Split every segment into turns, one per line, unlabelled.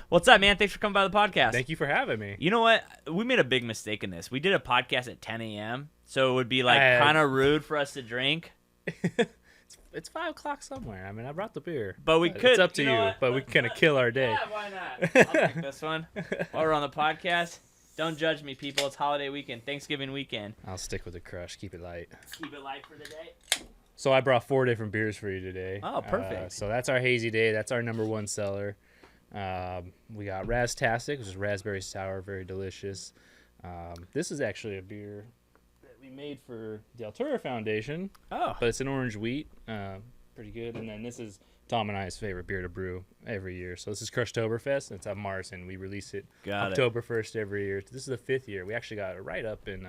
What's up, man? Thanks for coming by the podcast.
Thank you for having me.
You know what? We made a big mistake in this. We did a podcast at 10 a.m., so it would be like kind of rude for us to drink.
It's 5 o'clock somewhere. I mean, I brought the beer.
But we could.
It's up to you, but we can kind of kill our day.
Yeah, why not? I'll take this one while we're on the podcast. Don't judge me, people. It's holiday weekend, Thanksgiving weekend.
I'll stick with the crush. Keep it light.
Keep it light for the day.
So I brought 4 different beers for you today.
Oh, perfect.
So that's our hazy day. That's our number 1 seller. We got Raztastic, which is raspberry sour, very delicious. This is actually a beer that we made for the Altura Foundation.
Oh.
But it's an orange wheat. Pretty good. And then this is Tom and I's favorite beer to brew every year. So this is Crushtoberfest. It's at Mars, and we release it October 1st every year. This is the 5th year. We actually got a write-up in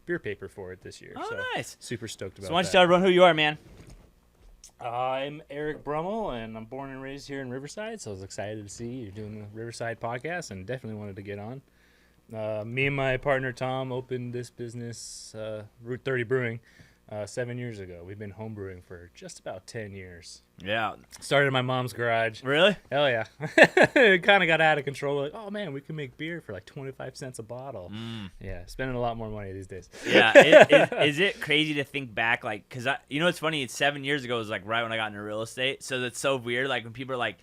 beer paper for it this year.
Oh,
so
nice.
Super stoked about that.
So why don't you tell everyone who you are, man?
I'm Eric Brummel, and I'm born and raised here in Riverside, so I was excited to see you're doing the Riverside Podcast and definitely wanted to get on. Me and my partner Tom opened this business, Route 30 Brewing, 7 years ago. We've been home brewing for just about 10 years.
Yeah.
Started in my mom's garage.
Really?
Hell yeah. It kind of got out of control. We're like, oh man, we can make beer for like 25 cents a bottle. Yeah, spending a lot more money these days.
Yeah. Is it crazy to think back? Like, because you know what's funny? It's 7 years ago. It was like right when I got into real estate. So that's so weird. Like when people are like,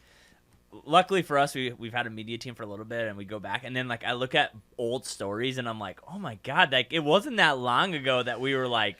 luckily for us, we've had a media team for a little bit and we go back. And then like I look at old stories and I'm like, oh my God, like it wasn't that long ago that we were like.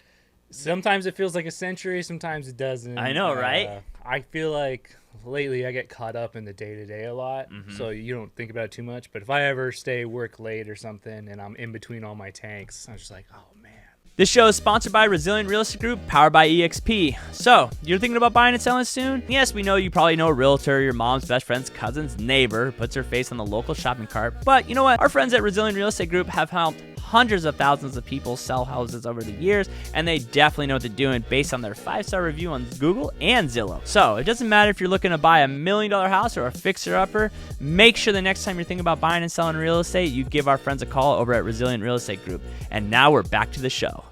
Sometimes it feels like a century, sometimes it doesn't.
I know, right?
I feel like lately I get caught up in the day-to-day a lot, so you don't think about it too much. But if I ever work late or something and I'm in between all my tanks, I'm just like, oh, man.
This show is sponsored by Resilient Real Estate Group, powered by EXP. So, you're thinking about buying and selling soon? Yes, we know you probably know a realtor, your mom's best friend's cousin's neighbor who puts her face on the local shopping cart. But you know what? Our friends at Resilient Real Estate Group have helped hundreds of thousands of people sell houses over the years, and they definitely know what they're doing based on their 5-star review on Google and Zillow. So it doesn't matter if you're looking to buy $1 million house or a fixer-upper, make sure the next time you're thinking about buying and selling real estate, you give our friends a call over at Resilient Real Estate Group. And now we're back to the show.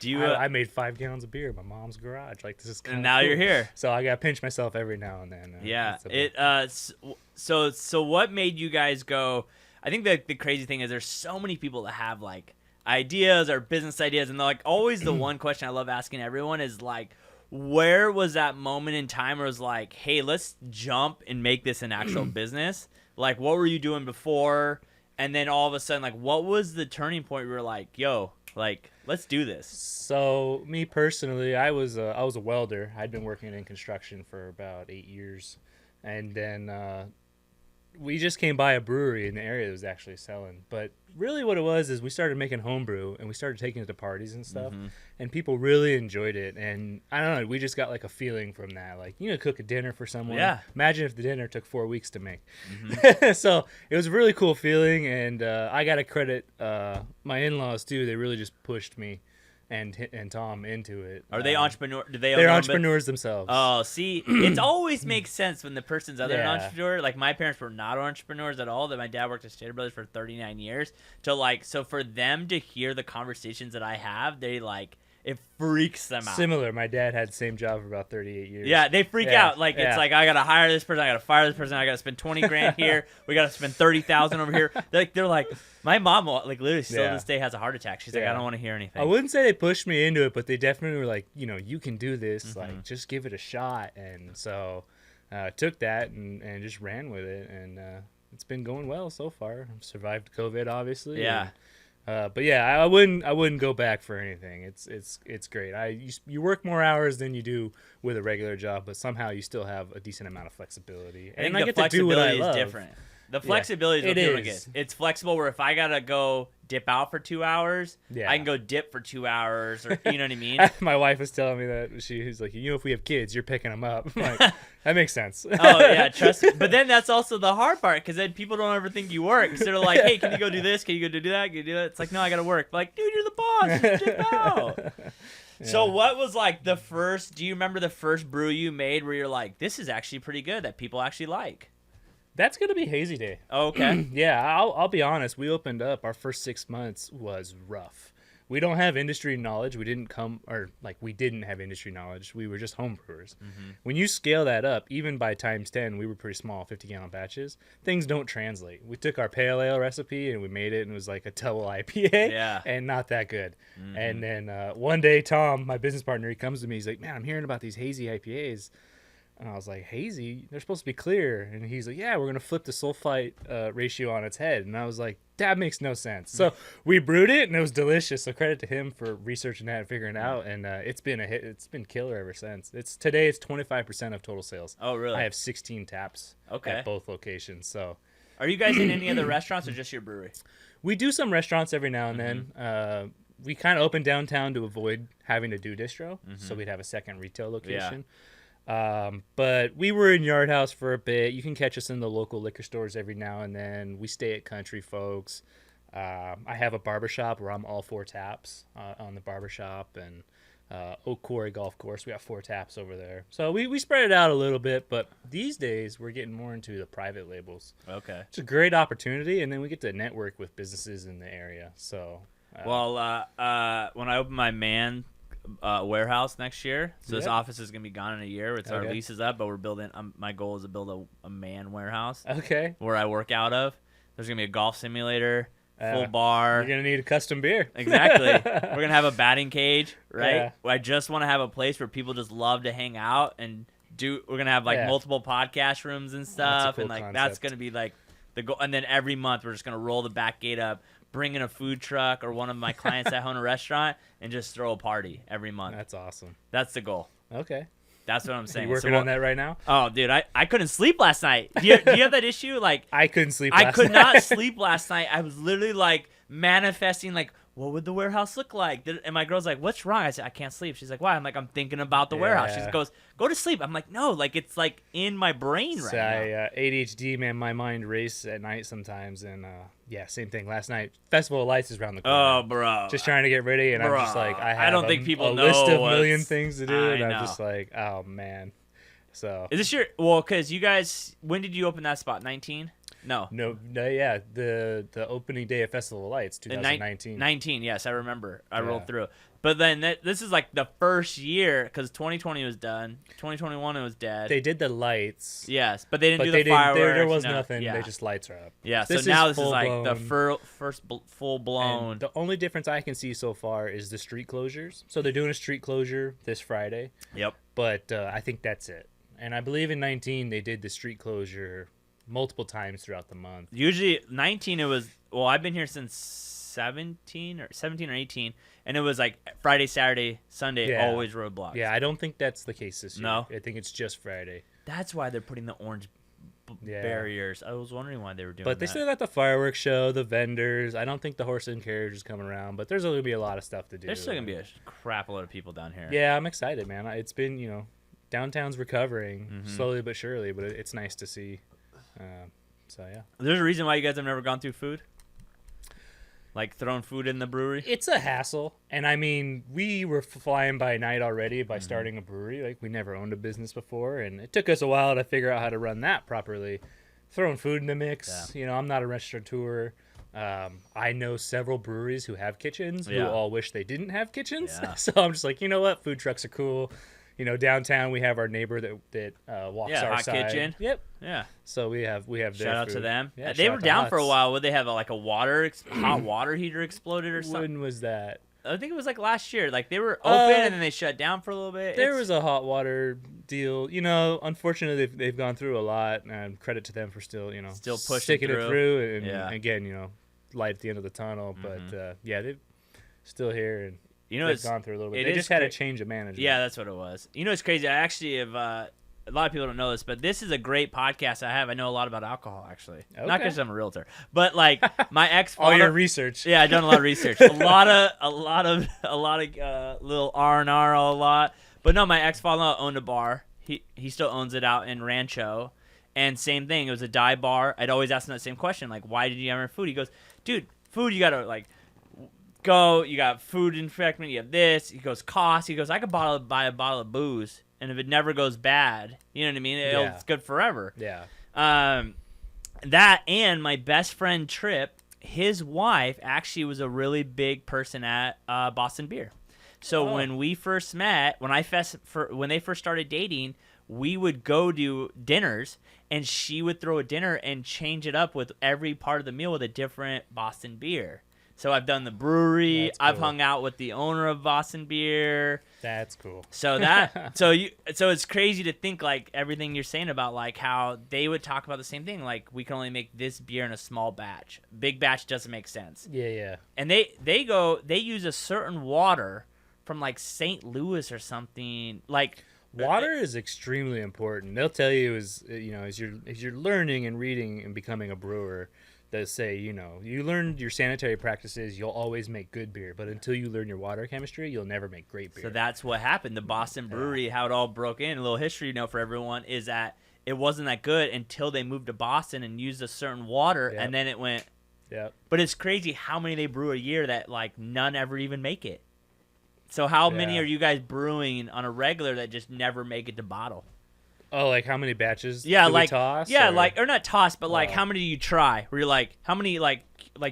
I made 5 gallons of beer in my mom's garage. Like, this is kind of
now
cool.
You're here.
So I gotta pinch myself every now and then.
Yeah. So what made you guys go? I think the crazy thing is there's so many people that have like ideas or business ideas, and they're like always the one question I love asking everyone is like, where was that moment in time where it was like, hey, let's jump and make this an actual business? Like, what were you doing before? And then all of a sudden, like, what was the turning point where you were like, yo, like, let's do this?
So me personally, I was a welder. I'd been working in construction for about 8 years, and then we just came by a brewery in the area that was actually selling. But really what it was is we started making homebrew, and we started taking it to parties and stuff, and people really enjoyed it. And I don't know, we just got like a feeling from that. Like, you know, cook a dinner for someone. Yeah. Imagine if the dinner took 4 weeks to make. So it was a really cool feeling, and I got to credit my in-laws too. They really just pushed me and Tom into it.
Are they entrepreneur? Do they?
They're entrepreneurs themselves.
Oh, see, it always makes sense when the person's an entrepreneur. Like my parents were not entrepreneurs at all. That my dad worked at Stater Brothers for 39 years. So for them to hear the conversations that I have, they like. It freaks them out.
Similar. My dad had the same job for about 38 years.
Yeah, they freak out. Like, it's like, I got to hire this person. I got to fire this person. I got to spend 20 grand here. We got to spend 30,000 over here. They're like, my mom, like, literally still to this day has a heart attack. She's like, I don't want to hear anything.
I wouldn't say they pushed me into it, but they definitely were like, you know, you can do this. Like, just give it a shot. And so I took that and just ran with it. And it's been going well so far. I've survived COVID, obviously.
Yeah.
But yeah, I wouldn't go back for anything. It's great. You work more hours than you do with a regular job, but somehow you still have a decent amount of flexibility.
And I get to do what I love. Is different. The flexibility is what people get. It's flexible where if I gotta go dip out for 2 hours, I can go dip for 2 hours, or you know what I mean?
My wife was telling me that she's like, you know, if we have kids, you're picking them up. I'm like, that makes sense.
Oh yeah, trust me. But then that's also the hard part, because then people don't ever think you work. So they're like, hey, can you go do this? Can you go do that? Can you do that? It's like, no, I gotta work. Like, dude, you're the boss. Just dip out. Yeah. So what was like the first? Do you remember the first brew you made where you're like, this is actually pretty good that people actually like?
That's going to be Hazy Day.
Okay.
Yeah, I'll be honest. We opened up. Our first 6 months was rough. we don't have industry knowledge. We didn't have industry knowledge. We were just home brewers. When you scale that up, even by times 10, we were pretty small, 50-gallon batches. Things don't translate. We took our pale ale recipe and we made it, and it was like a double IPA, and not that good. And then one day, Tom, my business partner, he comes to me. He's like, "Man, I'm hearing about these hazy IPAs." And I was like, "Hazy? They're supposed to be clear." And he's like, "Yeah, we're going to flip the sulfite ratio on its head." And I was like, that makes no sense. So we brewed it, and it was delicious. So credit to him for researching that and figuring it out. And it's been a hit. It's been killer ever since. Today it's 25% of total sales.
Oh, really?
I have 16 taps at both locations. So,
are you guys in any other restaurants or just your brewery?
We do some restaurants every now and then. We kind of open downtown to avoid having to do distro, so we'd have a second retail location. But we were in Yard House for a bit. You can catch us in the local liquor stores every now and then. We stay at Country Folks. I have a barbershop where I'm all 4 taps on the barbershop, and Oak Quarry Golf Course. We got 4 taps over there. So we spread it out a little bit, but these days we're getting more into the private labels.
Okay.
It's a great opportunity, and then we get to network with businesses in the area. So,
when I open my warehouse next year, so this office is gonna be gone in a year. Our lease is up, but we're building. My goal is to build a man warehouse.
Okay.
Where I work out of. There's gonna be a golf simulator, full bar.
You're gonna need a custom beer.
Exactly. We're gonna have a batting cage, right? Yeah. I just want to have a place where people just love to hang out and do. We're gonna have multiple podcast rooms and stuff,
cool
and
concept.
That's gonna be the goal. And then every month we're just gonna roll the back gate up, bring in a food truck or one of my clients that own a restaurant, and just throw a party every month.
That's awesome.
That's the goal.
Okay.
That's what I'm saying.
You working on that right now?
Oh, dude, I couldn't sleep last night. Do you have that issue?
I couldn't sleep
I could not sleep last night. I was literally manifesting what would the warehouse look like? And my girl's like, "What's wrong?" I said, "I can't sleep." She's like, "Why?" I'm like, "I'm thinking about the warehouse." She goes, "Go to sleep." I'm like, "No, it's in my brain right now."
ADHD, man, my mind races at night sometimes, and same thing. Last night, Festival of Lights is around the corner.
Oh, bro.
Just trying to get ready, and I'm just like,
I don't think people know
a list of million things to do, and I'm just like, oh man. So
is this because you guys, when did you open that spot? 19? No,
yeah. The opening day of Festival of Lights, 2019.
19, yes, I remember. I rolled through. But then this is the first year, because 2020 was done. 2021 it was dead.
They did the lights.
Yes, but they didn't do the fireworks.
There was nothing. Yeah. They just lights are up.
Yeah, so now this is the first full-blown.
And the only difference I can see so far is the street closures. So they're doing a street closure this Friday.
Yep.
But I think that's it. And I believe in 19 they did the street closure multiple times throughout the month.
Usually 19 it was, I've been here since 17 or 18, and it was Friday, Saturday, Sunday, always roadblocks.
Yeah, I don't think that's the case this year.
No?
I think it's just Friday.
That's why they're putting the orange barriers. I was wondering why they were doing that.
But they still got the fireworks show, the vendors. I don't think the horse and carriage is coming around, but there's going to be a lot of stuff to do.
There's still going to be a crap load of people down here.
Yeah, I'm excited, man. It's been, downtown's recovering slowly but surely, but it's nice to see. So, yeah.
There's a reason why you guys have never gone through food? Throwing food in the brewery?
It's a hassle. And, I mean, we were flying by night already by starting a brewery. We never owned a business before, and it took us a while to figure out how to run that properly. Throwing food in the mix. Yeah. I'm not a restaurateur. I know several breweries who have kitchens who all wish they didn't have kitchens. Yeah. So I'm just like, you know what? Food trucks are cool. Downtown we have our neighbor that walks our
hot
side.
Kitchen.
Yep.
Yeah.
So we have their
shout out
food.
to them.
Yeah,
they were down for a while. Would they have a hot water heater exploded or something?
When was that?
I think it was last year. They were open and then they shut down for a little bit.
There was a hot water deal. Unfortunately they've gone through a lot, and credit to them for still
pushing
sticking
through.
it through. And again, light at the end of the tunnel. But they're still here, and they've gone through a little bit. They just had a change of management.
Yeah, that's what it was. It's crazy. I actually have. A lot of people don't know this, but this is a great podcast I have. I know a lot about alcohol, actually. Okay. Not because I'm a realtor, but my ex.
All your research.
Yeah, I've done a lot of research. a lot of little R&R, a lot. But no, my ex-father owned a bar. He still owns it out in Rancho, and same thing. It was a dive bar. I'd always ask him that same question, why did you have food? He goes, dude, food you gotta go. You got food infectment. You have this. He goes, cost. He goes, I could buy a bottle of booze. And if it never goes bad, you know what I mean? It's good forever.
Yeah.
That and my best friend Trip, his wife actually was a really big person at Boston Beer. So when we first met, when they first started dating, we would go to dinners, and she would throw a dinner and change it up with every part of the meal with a different Boston beer. So I've done the brewery.
That's cool.
I've hung out with the owner of Boston Beer.
That's cool.
So so it's crazy to think like everything you're saying about like how they would talk about the same thing. Like we can only make this beer in a small batch. Big batch doesn't make sense.
Yeah.
And they use a certain water from like St. Louis or something. Like
water is extremely important. They'll tell you as you're learning and reading and becoming a brewer. They say, you learn your sanitary practices, you'll always make good beer. But until you learn your water chemistry, you'll never make great beer.
So that's what happened. The Boston Brewery, how it all broke in, a little history, for everyone, is that it wasn't that good until they moved to Boston and used a certain water, and then it went.
Yep.
But it's crazy how many they brew a year that, like, none ever even make it. So how many are you guys brewing on a regular that just never make it to bottle?
Oh, like how many batches do
like
we toss?
or not toss, but like how many do you try? Where you're like, how many like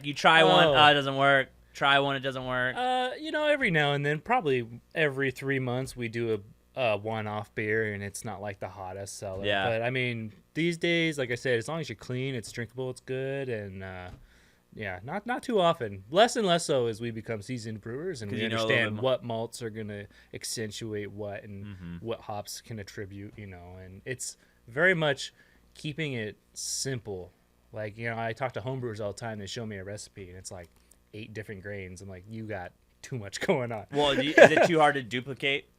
you try one, it doesn't work. Try one, it doesn't work.
Every now and then, probably every 3 months, we do a one-off beer, and it's not like the hottest seller.
Yeah.
But I mean, these days, like I said, as long as you're clean, it's drinkable, it's good, and not too often. Less and less so as we become seasoned brewers, and we understand what malts are going to accentuate what, and what hops can attribute, and it's very much keeping it simple. Like, I talk to homebrewers all the time. They show me a recipe, and it's like 8 different grains. I'm like, you got too much going on.
Well, is it too hard to duplicate?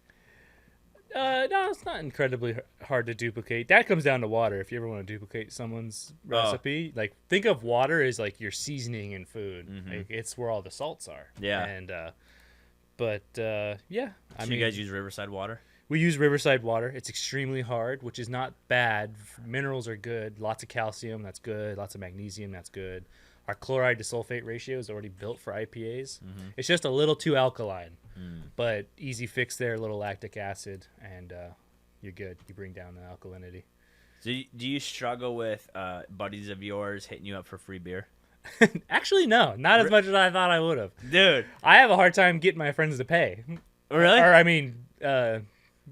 No, it's not incredibly hard to duplicate. That comes down to water. If you ever want to duplicate someone's recipe, like think of water as like your seasoning in food. Like, it's where all the salts are.
Yeah.
And
So you guys use Riverside water?
We use Riverside water. It's extremely hard, which is not bad. Minerals are good. Lots of calcium, that's good. Lots of magnesium, that's good. Our chloride to sulfate ratio is already built for IPAs. It's just a little too alkaline, but easy fix there, a little lactic acid, and you're good. You bring down the alkalinity.
So do you struggle with buddies of yours hitting you up for free beer?
Actually, no. Not as much as I thought I would have.
Dude.
I have a hard time getting my friends to pay.
Really?
Or, I mean,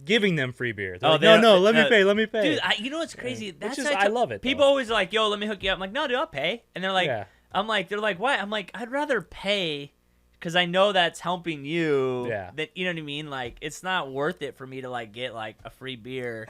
giving them free beer. Like, no, let me pay.
Dude, you know what's crazy?
I love it.
People always are like, yo, let me hook you up. I'm like, no, dude, I'll pay. And they're like, they're like, what? I'm like, I'd rather pay because I know that's helping you.
Yeah.
That, you know what I mean? Like, it's not worth it for me to like get like a free beer.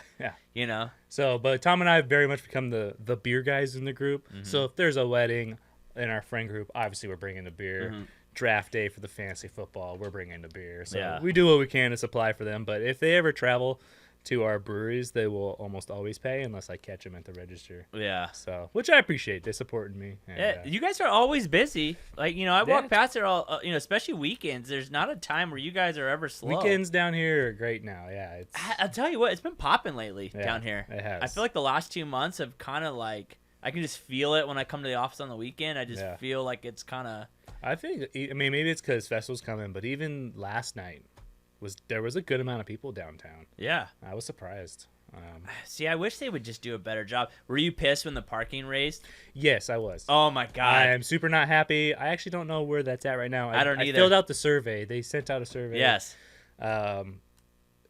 Yeah. So, but Tom and I have very much become the beer guys in the group. So if there's a wedding in our friend group, obviously we're bringing the beer. Draft day for the fantasy football, we're bringing the beer. So we do what we can to supply for them. But if they ever travel to our breweries, they will almost always pay unless I catch them at the register.
Yeah.
So, which I appreciate. They supported me. And,
you guys are always busy. Like, I walk past there all, especially weekends. There's not a time where you guys are ever slow.
Weekends down here are great now. Yeah.
I'll tell you what, it's been popping lately down here.
It has.
I feel like the last 2 months have kind of like, I can just feel it when I come to the office on the weekend. I just feel like it's kind of.
I think, maybe it's because festivals coming, but even last night, there was a good amount of people downtown.
Yeah.
I was surprised.
See, I wish they would just do a better job. Were you pissed when the parking raised?
Yes, I was.
Oh, my God.
I am super not happy. I actually don't know where that's at right now.
I don't either.
I filled out the survey. They sent out a survey.
Yes.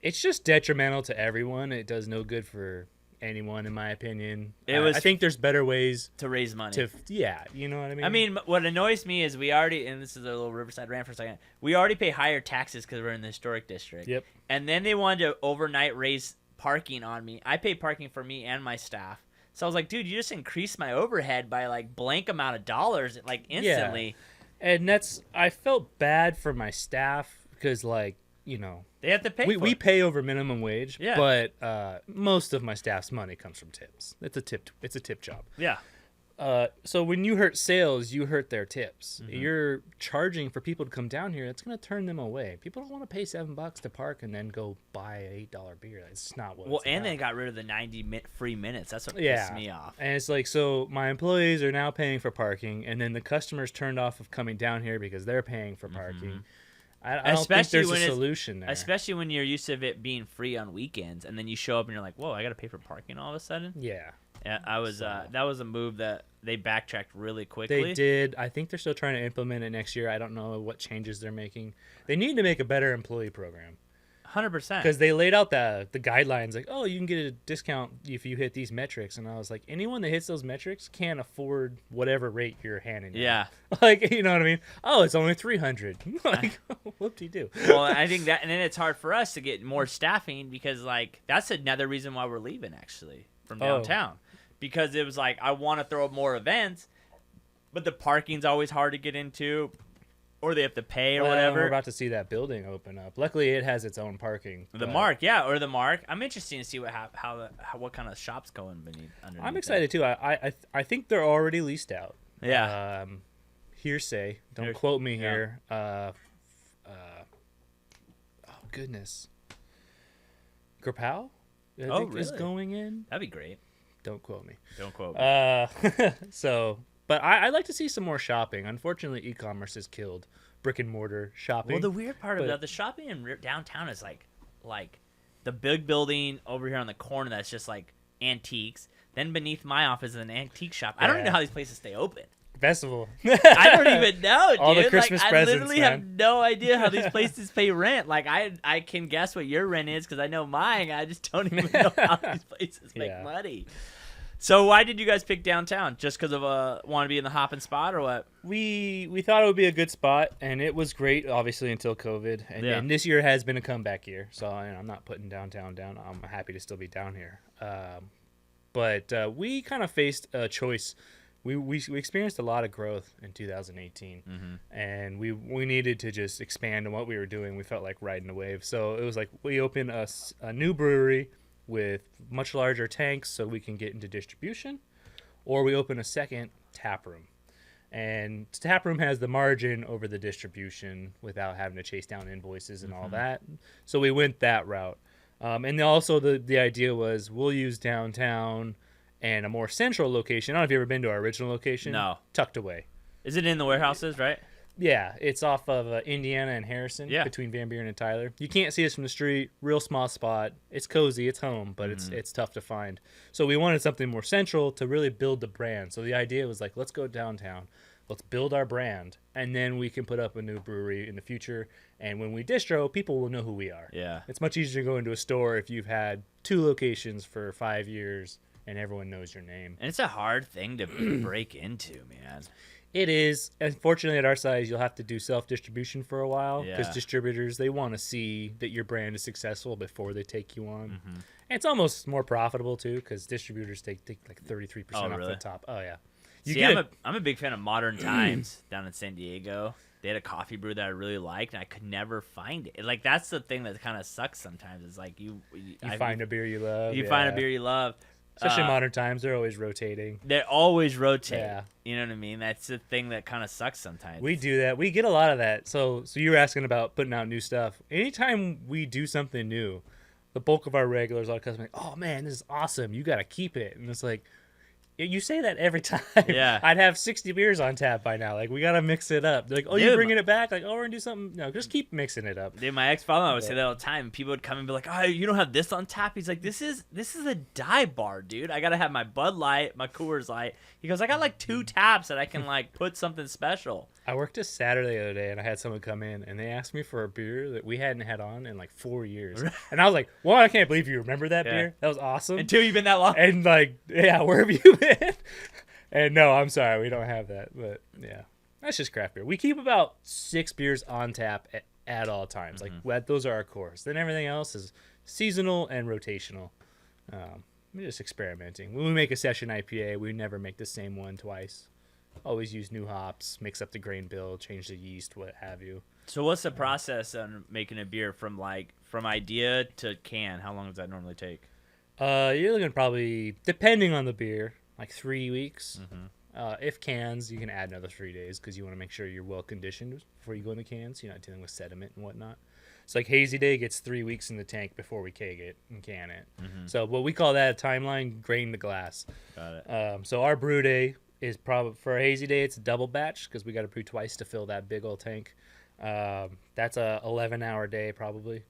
It's just detrimental to everyone. It does no good for anyone, in my opinion.
I
think there's better ways
to raise money.
You know what I mean?
I mean, what annoys me is we already, and this is a little Riverside rant for a second, we already pay higher taxes because we're in the historic district.
Yep.
And then they wanted to overnight raise parking on me. I pay parking for me and my staff. So I was like, dude, you just increased my overhead by like blank amount of dollars, like instantly.
Yeah. And I felt bad for my staff because like,
they have to pay.
We pay over minimum wage,
yeah.
But most of my staff's money comes from tips. It's a tip job.
Yeah.
So when you hurt sales, you hurt their tips. You're charging for people to come down here. That's going to turn them away. People don't want to pay $7 to park and then go buy an $8 beer. It's not what.
Well,
it's
and
about.
they got rid of the 90 free minutes. That's what pissed me off.
And it's like, so my employees are now paying for parking, and then the customers turned off of coming down here because they're paying for parking. I don't think there's a solution there.
Especially when you're used to it being free on weekends, and then you show up and you're like, whoa, I got to pay for parking all of a sudden?
Yeah.
Yeah, I was. That was a move that they backtracked really quickly.
They did. I think they're still trying to implement it next year. I don't know what changes they're making. They need to make a better employee program.
100%.
Because they laid out the guidelines like, oh, you can get a discount if you hit these metrics. And I was like, anyone that hits those metrics can't afford whatever rate you're handing them.
Yeah.
Like, you know what I mean? Oh, it's only 300. Like, whoop-de-doo.
Well, I think that, and then it's hard for us to get more staffing because, like, that's another reason why we're leaving, actually, from downtown. Because it was like, I want to throw up more events, but the parking's always hard to get into. Or they have to pay or whatever.
We're about to see that building open up. Luckily, it has its own parking.
The Mark, yeah, or the Mark. I'm interested to see what kind of shops going underneath.
I'm excited too. I think they're already leased out.
Yeah.
Hearsay. Don't quote me here. Oh goodness. Grapau?
Really?
Is going in.
That'd be great.
Don't quote me.
Don't quote me.
But I'd like to see some more shopping. Unfortunately, e-commerce has killed brick and mortar shopping.
Well, the weird part about the shopping in downtown is like the big building over here on the corner that's just like antiques. Then beneath my office is an antique shop. I don't even know how these places stay open.
Festival.
I don't even know, dude.
All the Christmas presents,
I literally have no idea how these places pay rent. Like, I can guess what your rent is because I know mine. I just don't even know how these places make money. So why did you guys pick downtown? Just because of want to be in the hopping spot or what?
We thought it would be a good spot, and it was great, obviously, until COVID. And this year has been a comeback year, so I'm not putting downtown down. I'm happy to still be down here. But we kind of faced a choice. We experienced a lot of growth in 2018, and we needed to just expand on what we were doing. We felt like riding a wave. So it was like we opened a new brewery with much larger tanks so we can get into distribution, or we open a second tap room. And tap room has the margin over the distribution without having to chase down invoices and all that. So we went that route. And also the idea was we'll use downtown and a more central location. I don't know if you've ever been to our original location.
No.
Tucked away.
Is it in the warehouses, right?
Yeah, it's off of Indiana and Harrison, between Van Buren and Tyler. You can't see us from the street. Real small spot. It's cozy. It's home, but it's tough to find. So we wanted something more central to really build the brand. So the idea was like, let's go downtown. Let's build our brand, and then we can put up a new brewery in the future. And when we distro, people will know who we are.
Yeah.
It's much easier to go into a store if you've had 2 locations for 5 years and everyone knows your name.
And it's a hard thing to break into, man.
It is. Unfortunately, at our size, you'll have to do self-distribution for a while because distributors, they want to see that your brand is successful before they take you on. And it's almost more profitable, too, because distributors take like 33% off the top. Oh, yeah.
I'm a big fan of Modern Times down in San Diego. They had a coffee brew that I really liked, and I could never find it. Like, that's the thing that kind of sucks sometimes. It's like you
find a beer you love.
You find a beer you love.
Especially Modern Times, they're always rotating.
They always rotate.
Yeah.
You know what I mean? That's the thing that kind of sucks sometimes.
We do that. We get a lot of that. So you were asking about putting out new stuff. Anytime we do something new, the bulk of our regulars, our customers, like, oh man, this is awesome. You got to keep it. And it's like, you say that every time.
Yeah.
I'd have 60 beers on tap by now. Like, we got to mix it up. They're like, oh, you're bringing it back? Like, oh, we're going to do something. No, just keep mixing it up.
Dude, my ex-father-in-law would say that all the time. People would come and be like, oh, you don't have this on tap? He's like, this is a dive bar, dude. I got to have my Bud Light, my Coors Light. He goes, I got like 2 taps that I can like put something special.
I worked a Saturday the other day, and I had someone come in, and they asked me for a beer that we hadn't had on in like 4 years. And I was like, well, I can't believe you remember that beer. That was awesome.
Until you've been that long.
And like, yeah, where have you been? And no, I'm sorry, we don't have that. But yeah, that's just craft beer. We keep about 6 beers on tap at all times. Like, those are our cores. Then everything else is seasonal and rotational. We're just experimenting. When we make a session IPA, we never make the same one twice. Always use new hops, mix up the grain bill, change the yeast, what have you.
So what's the process on making a beer from idea to can? How long does that normally take?
You're looking probably, depending on the beer, like 3 weeks. If cans, you can add another 3 days because you want to make sure you're well conditioned before you go in the cans. You're not dealing with sediment and whatnot. It's like Hazy Day gets 3 weeks in the tank before we keg it and can it. So what we call that a timeline, grain to glass.
Got it.
So our brew day is probably, for a Hazy Day, it's a double batch because we got to brew twice to fill that big old tank. That's a 11-hour day probably.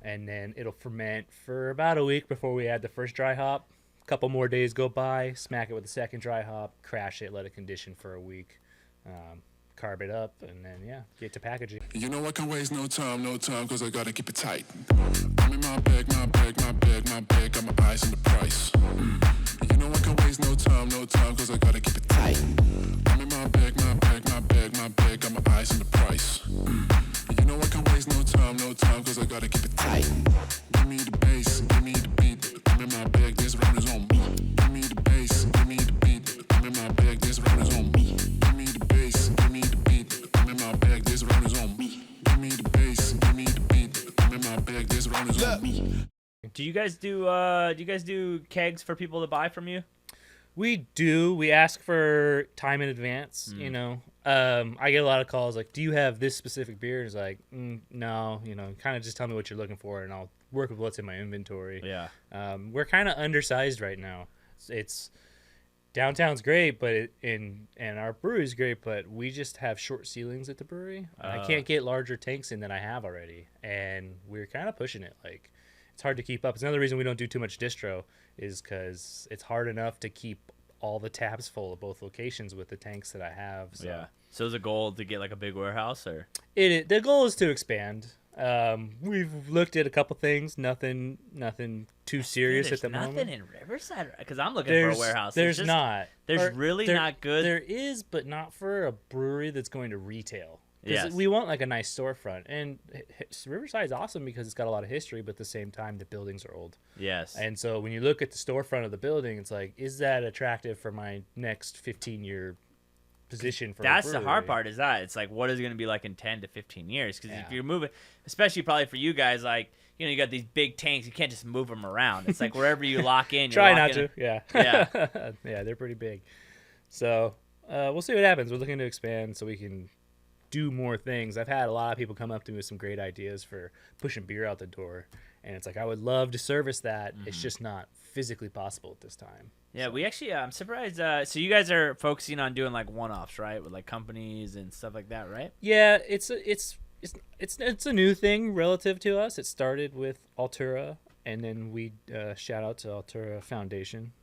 And then it'll ferment for about a week before we add the first dry hop. couple more days go by, smack it with a second dry hop, crash it, let it condition for a week, carb it up, and then, get to packaging.
You know I can waste no time, cause I gotta keep it tight. I'm in my bag, got my eyes on the price. You know I can waste no time, cause I gotta keep it tight. I'm in my bag, got my eyes on the price. You know I can waste no time, cause I gotta keep it tight. Give me the bass, give me the beat. I'm in my bag, this round is on me. Give me the bass, give me the beat. I'm in my bag, this round is on me. Give me the bass, give me the beat. I'm in my bag, this round is on me. Give me the bass, give me the beat. I'm in my bag, this round is on me.
Do you guys do kegs for people to buy from you?
We do. We ask for time in advance, you know. I get a lot of calls like, do you have this specific beer? And it's like, no, you know, kind of just tell me what you're looking for and I'll work with what's in my inventory.
Yeah.
We're kind of undersized right now. It's downtown's great, but and our brewery's great, but we just have short ceilings at the brewery. I can't get larger tanks in than I have already, and we're kind of pushing it. Like, it's hard to keep up. It's another reason we don't do too much distro is because it's hard enough to keep all the taps full of both locations with the tanks that I have. So.
Yeah. So is the goal to get like a big warehouse, or?
The goal is to expand. We've looked at a couple things. Nothing too serious at the moment.
There's nothing in Riverside because I'm looking for a warehouse.
There's
not good.
There is, but not for a brewery that's going to retail.
Yes.
We want like a nice storefront, and Riverside's awesome because it's got a lot of history, but at the same time the buildings are old.
Yes.
And so when you look at the storefront of the building, it's like, is that attractive for my next 15-year position for
That's
a
the hard part, is that it's like, what is it going to be like in 10 to 15 years? Because if you're moving, especially probably for you guys, like, you know, you got these big tanks, you can't just move them around. It's like wherever you lock in,
try not to.
Yeah.
Yeah, they're pretty big. So we'll see what happens. We're looking to expand so we can do more things. I've had a lot of people come up to me with some great ideas for pushing beer out the door, and it's like, I would love to service that. It's just not physically possible at this time.
Yeah, we actually, I'm surprised. So you guys are focusing on doing like one-offs, right, with like companies and stuff like that, right?
Yeah, it's a new thing relative to us. It started with Altura, and then we shout out to Altura Foundation.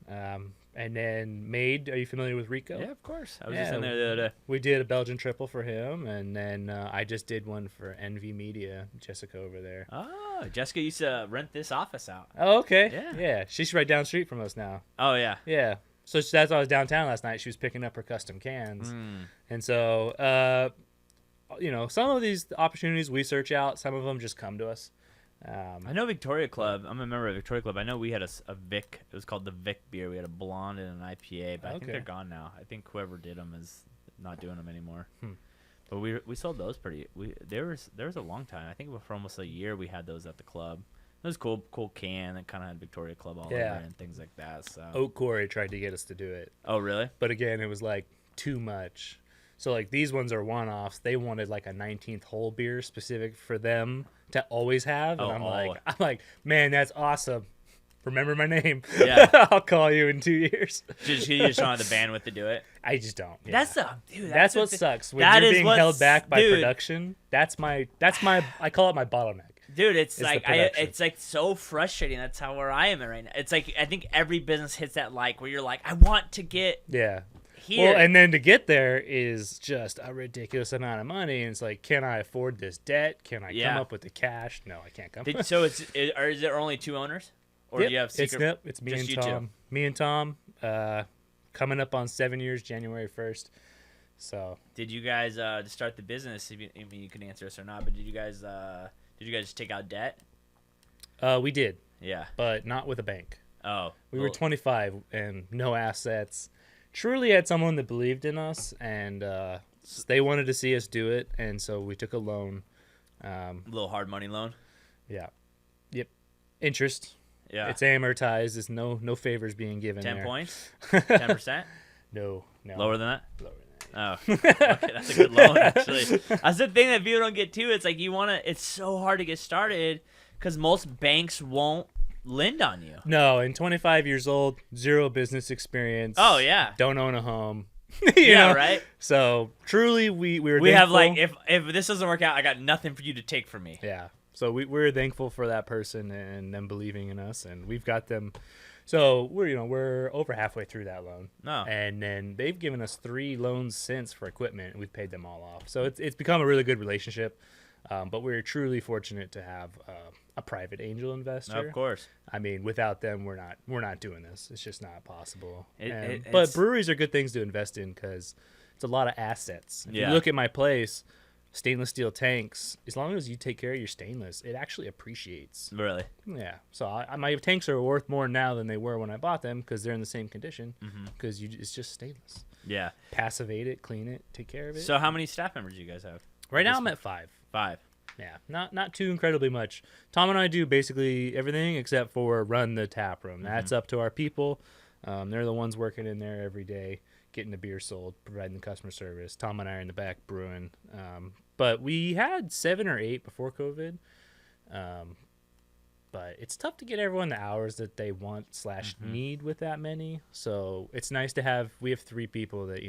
And then Made, are you familiar with Rico?
Yeah, of course. I was just in there the other day.
We did a Belgian triple for him, and then I just did one for NV Media, Jessica over there.
Oh, Jessica used to rent this office out.
Oh, okay.
Yeah.
She's right down the street from us now.
Oh, yeah.
Yeah. So that's why I was downtown last night. She was picking up her custom cans. And so, you know, some of these opportunities we search out. Some of them just come to us.
I know Victoria Club. I'm a member of Victoria Club. I know we had a Vic. It was called the Vic beer. We had a blonde and an IPA, but I think they're gone now. I think whoever did them is not doing them anymore. But we sold those there was a long time. I think for almost a year we had those at the club. It was cool can that kind of had Victoria Club all over it and things like that. So
Oak Quarry tried to get us to do it.
Oh, really?
But again, it was like too much. So like these ones are one-offs. They wanted like a 19th hole beer specific for them to always have, and I'm like, man, that's awesome. Remember my name.
Yeah.
I'll call you in 2 years.
You just don't have the bandwidth to do it.
I just don't. Yeah.
That's
what sucks. When you're being held back by production, that's my I call it my bottleneck.
Dude, it's like it's like so frustrating. That's where I am at right now. It's like I think every business hits that like where you're like, I want to get here.
Well, and then to get there is just a ridiculous amount of money. And it's like, can I afford this debt? Can I come up with the cash? No, I can't come.
So is there only two owners, or do you have secret?
It's me and Tom. Two? Me and Tom. Coming up on 7 years, January 1st. So.
Did you guys to start the business? I mean, you can answer this or not, but did you guys just take out debt?
We did.
Yeah.
But not with a bank.
Oh.
We were 25 and no assets. Truly had someone that believed in us, and they wanted to see us do it, and so we took a loan.
A little hard money loan.
Yeah. Yep. Interest.
Yeah.
It's amortized. There's no favors being given.
10
there.
points. 10%.
No.
Lower than that.
Lower than that.
Oh, okay, that's a good loan actually. That's the thing that people don't get too. It's like it's so hard to get started because most banks won't lend on you.
No, and 25 years old, zero business experience.
Oh yeah,
don't own a home.
you know? Right.
So truly, we were.
We have like if this doesn't work out, I got nothing for you to take from me.
Yeah. So we're thankful for that person and them believing in us, and we've got them. So we're over halfway through that loan.
No.
And then they've given us 3 loans since for equipment, and we've paid them all off. So it's become a really good relationship. But we're truly fortunate to have a private angel investor.
Of course.
I mean, without them, we're not doing this. It's just not possible.
But
But breweries are good things to invest in because it's a lot of assets. If you look at my place, stainless steel tanks, as long as you take care of your stainless, it actually appreciates.
Really?
Yeah. So my tanks are worth more now than they were when I bought them because they're in the same condition because it's just stainless.
Yeah.
Passivate it, clean it, take care of it.
So how many staff members do you guys have?
Right now I'm at 5.
5.
Yeah, not too incredibly much. Tom and I do basically everything except for run the tap room. That's up to our people. They're the ones working in there every day, getting the beer sold, providing the customer service. Tom and I are in the back brewing. But we had 7 or 8 before COVID. But it's tough to get everyone the hours that they want / need with that many. So it's nice to have. We have 3 people that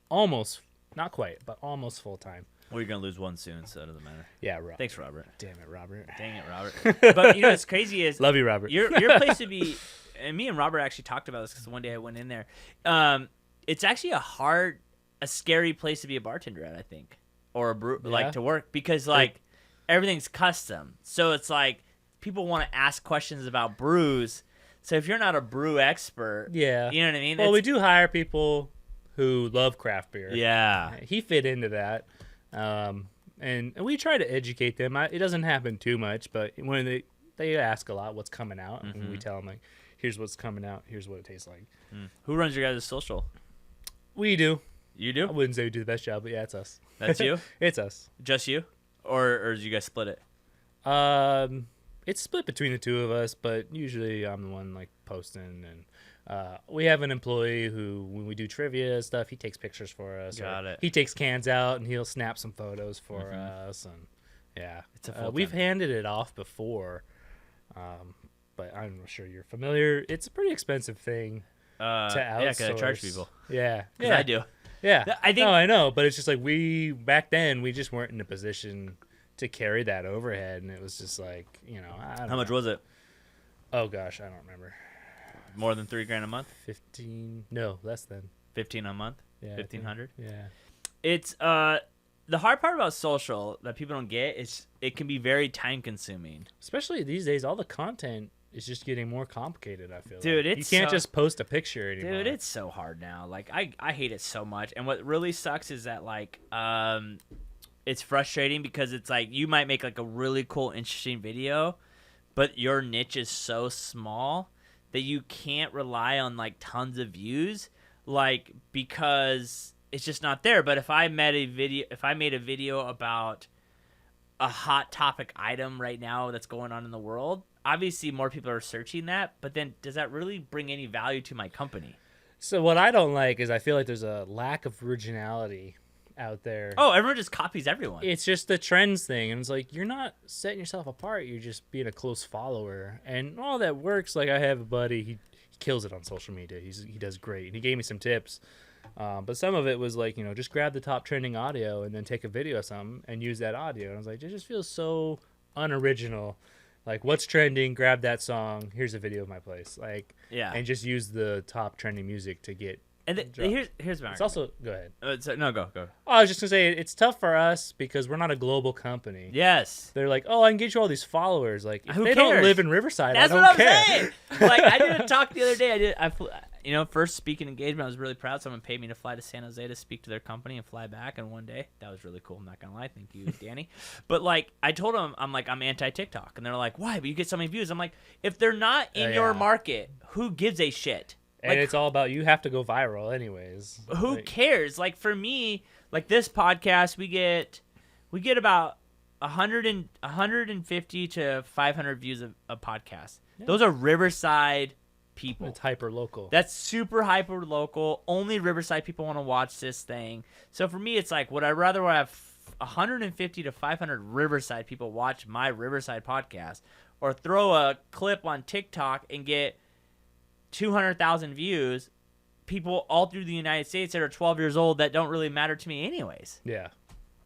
almost, not quite, but almost full time.
Well, you're going to lose one soon, so it doesn't matter.
Yeah, Rob.
Thanks, Robert.
Damn it, Robert.
Dang it, Robert. But what's crazy is...
Love you, Robert.
Your place to be... And me and Robert actually talked about this because one day I went in there. It's actually a scary place to be a bartender at, I think. Or to work. Because, everything's custom. So it's people want to ask questions about brews. So if you're not a brew expert... Yeah. You know what I mean?
Well, we do hire people who love craft beer.
Yeah.
He fit into that. And we try to educate them. It doesn't happen too much, but when they ask a lot what's coming out, and we tell them, here's what's coming out, here's what it tastes like.
Who runs your guys' social?
We do.
You do?
I wouldn't say we do the best job, but yeah, it's us.
That's you?
It's us.
Just you? Or do you guys split it?
It's split between the 2 of us, but usually I'm the one posting, and we have an employee who, when we do trivia and stuff, he takes pictures for us.
Got it.
He takes cans out and he'll snap some photos for us, and yeah,
it's a
we've handed it off before, but I'm sure you're familiar. It's a pretty expensive thing to outsource.
Yeah, because I charge people.
Yeah,
I do.
Yeah,
I think.
No, I know, but it's just back then we just weren't in a position to carry that overhead, and it was just I don't
How much was it?
Oh gosh, I don't remember.
More than $3,000 a month?
15? No, less than
15 a month.
Yeah,
1,500.
Yeah.
It's the hard part about social that people don't get is it can be very time consuming.
Especially these days, all the content is just getting more complicated. I feel
Dude,
you can't just post a picture anymore.
Dude, it's so hard now. I hate it so much. And what really sucks is that it's frustrating because it's you might make a really cool, interesting video, but your niche is so small that you can't rely on tons of views, because it's just not there. But if I made a video about a hot topic item right now that's going on in the world, obviously more people are searching that. But then does that really bring any value to my company?
So what I don't like is I feel like there's a lack of originality out there.
Oh, everyone just copies everyone.
It's just the trends thing, and it's you're not setting yourself apart. You're just being a close follower, and all that works. I have a buddy, he kills it on social media. He does great. He gave me some tips, but some of it was just grab the top trending audio and then take a video of something and use that audio. And I was it just feels so unoriginal. What's trending? Grab that song. Here's a video of my place. And just use the top trending music to get.
And here's my.
It's also go ahead.
No, go.
Oh, I was just gonna say it's tough for us because we're not a global company.
Yes.
They're I can get you all these followers. If
who
they
cares?
don't live in Riverside,
That's
I don't
what I'm
care.
saying. I did a talk the other day. First speaking engagement. I was really proud. Someone paid me to fly to San Jose to speak to their company and fly back in one day. That was really cool. I'm not gonna lie. Thank you, Danny. But I told them I'm anti TikTok, and they're like, why? But you get so many views. I'm if they're not in your market, who gives a shit?
And it's all about you have to go viral anyways.
Who cares? For me, this podcast, we get about 150 to 500 views a podcast. Yeah. Those are Riverside people.
It's hyper local.
That's super hyper local. Only Riverside people want to watch this thing. So for me, it's would I rather have 150 to 500 Riverside people watch my Riverside podcast, or throw a clip on TikTok and get 200,000 views, people all through the United States that are 12 years old that don't really matter to me anyways.
Yeah.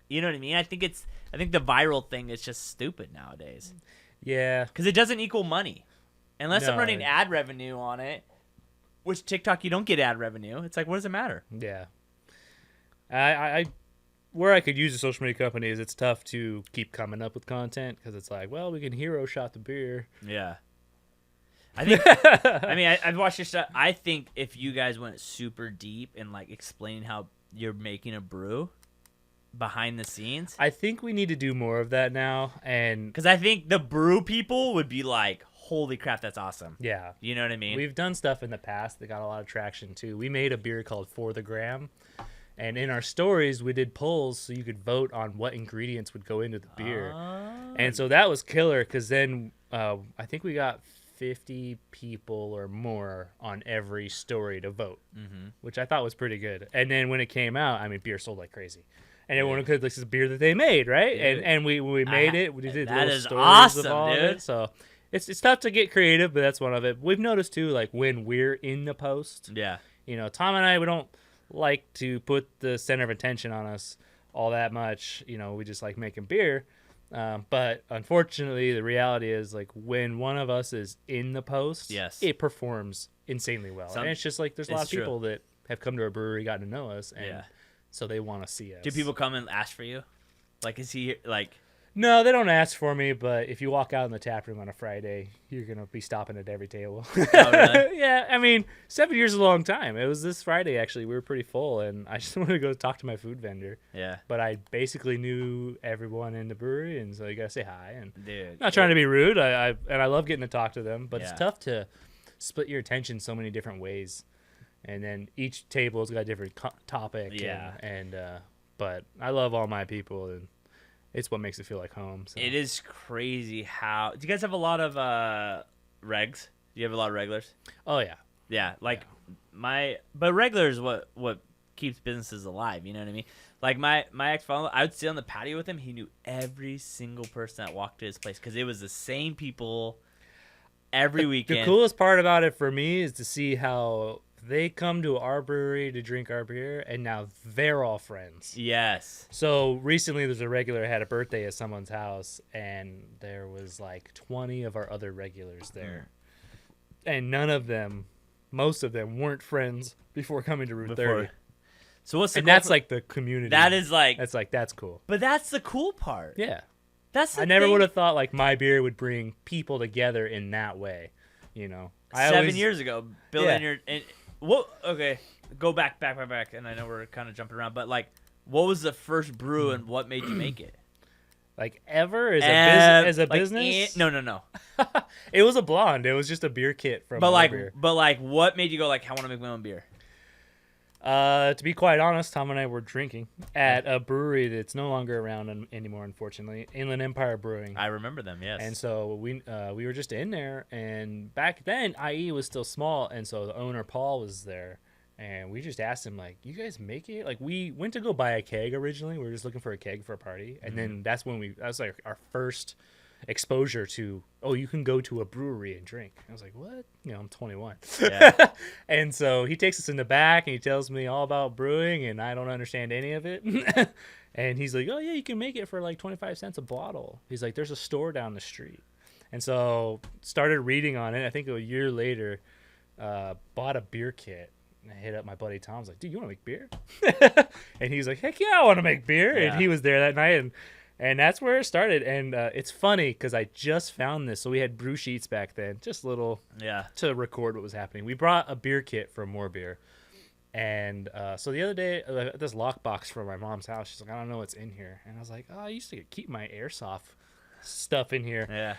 You know what I mean? I think the viral thing is just stupid nowadays.
Yeah.
Because it doesn't equal money. Unless I'm
No.
running ad revenue on it, which TikTok, you don't get ad revenue. It's like, what does it matter?
Yeah. I where I could use a social media company is it's tough to keep coming up with content because it's like, well, we can hero shot the beer.
Yeah. I think, I mean, I've watched your stuff. I think if you guys went super deep and like explaining how you're making a brew behind the scenes.
I think we need to do more of that now. And
Because I think the brew people would be like, holy crap, that's awesome.
yeah,
You know what I mean?
we've done stuff in the past that got a lot of traction too. We made a beer called For the Gram. And in our stories, we did polls so you could vote on what ingredients would go into the beer. And so that was killer because then I think we got 50 people or more on every story to vote, which I thought was pretty good. And then when it came out, I mean, beer sold like crazy. And everyone could, this is beer that they made, right?
Dude.
And when we made it, we did
that
little
is
stories
awesome,
of all of
dude.
it. So it's tough to get creative, but that's one of it. We've noticed too, like when we're in the post,
Yeah.
you know, Tom and I, we don't like to put the center of attention on us all that much. You know, we just like making beer. But unfortunately, the reality is like when one of us is in the post,
Yes.
it performs insanely well. And it's just like there's a lot of
It's true.
people that have come to our brewery, gotten to know us, and
Yeah.
so they want to see us.
Do people come and ask for you? Like, is he like?
No, they don't ask for me, but if you walk out in the tap room on a Friday, you're going to be stopping at every table.
Oh, really?
Yeah, I mean, 7 years is a long time. It was this Friday, actually. We were pretty full, and I just wanted to go talk to my food vendor.
Yeah.
But I basically knew everyone in the brewery, and so you got to say hi. And
Dude.
not trying to be rude, I love getting to talk to them, but
Yeah.
it's tough to split your attention so many different ways. And then each table's got a different topic.
Yeah.
But I love all my people, and it's what makes it feel like home. So.
It is crazy how. Do you guys have a lot of regs? Do you have a lot of regulars?
Oh, yeah.
Yeah, like but regulars what keeps businesses alive. You know what I mean? Like my ex-father, I would sit on the patio with him. He knew every single person that walked to his place because it was the same people every weekend.
The coolest part about it for me is to see how they come to our brewery to drink our beer, and now they're all friends.
Yes.
So recently there's a regular had a birthday at someone's house, and there was like 20 of our other regulars there. And most of them weren't friends before coming to Route 30.
So what's the
And
cool
that's
part?
like the community.
That is like,
that's cool.
but that's the cool part.
Yeah.
That's the
I never
thing.
would have thought like my beer would bring people together in that way, you know.
7 years ago, building
Yeah.
okay, go back, and I know we're kind of jumping around, but like, what was the first brew and what made you make it?
Like ever as a
Like,
business?
No.
It was a blonde. It was just a beer kit from
But
beer.
what made you go like, I want to make my own beer?
To be quite honest, Tom and I were drinking at a brewery that's no longer around anymore, unfortunately. Inland Empire Brewing.
I remember them, yes.
And so we were just in there, and back then IE was still small, and so the owner Paul was there, and we just asked him like, "You guys make it?" Like we went to go buy a keg originally. We were just looking for a keg for a party, and then that was like our first exposure to, oh, you can go to a brewery and drink. I was like, what? You know, I'm 21.
Yeah.
And so he takes us in the back and he tells me all about brewing, and I don't understand any of it. And he's like, oh yeah, you can make it for like 25 cents a bottle. He's like, there's a store down the street. And so started reading on it. I think a year later, bought a beer kit. And I hit up my buddy Tom. I was like, dude, you want to make beer? And he's like, heck yeah, I want to make beer.
Yeah.
And he was there that night, and that's where it started. And it's funny because I just found this. So we had brew sheets back then, just little to record what was happening. We brought a beer kit for more beer. And so the other day, this lockbox from my mom's house, she's like, I don't know what's in here. And I was like, oh, I used to keep my airsoft stuff in here.
Yeah.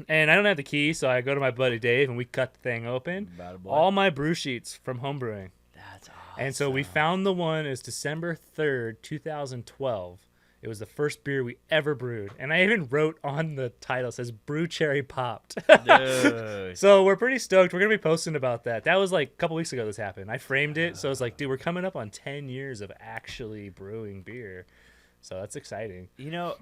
And I don't have the key, so I go to my buddy Dave, and we cut the thing open. All my brew sheets from homebrewing.
That's awesome.
And so we found the one. It was December 3rd, 2012. It was the first beer we ever brewed. And I even wrote on the title, it says Brew Cherry Popped.
Dude.
So we're pretty stoked. We're going to be posting about that. That was like a couple weeks ago this happened. I framed it. So it's like, dude, we're coming up on 10 years of actually brewing beer. So that's exciting.
You know,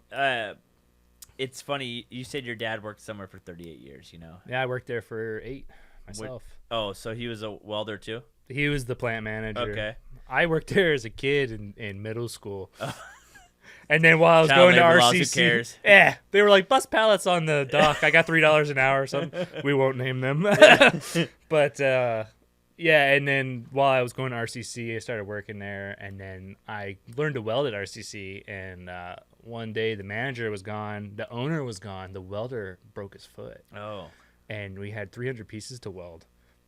it's funny. You said your dad worked somewhere for 38 years, you know?
Yeah, I worked there for 8 myself.
Oh, so he was a welder too?
He was the plant manager.
Okay.
I worked there as a kid in middle school. And then while I was
Child
going to
labor laws, who
RCC,
cares?
yeah, they were like, bus pallets on the dock. I got $3 an hour or something. We won't name them. But, yeah, and then while I was going to RCC, I started working there. And then I learned to weld at RCC. And one day the manager was gone. The owner was gone. The welder broke his foot.
Oh.
And we had 300 pieces to weld.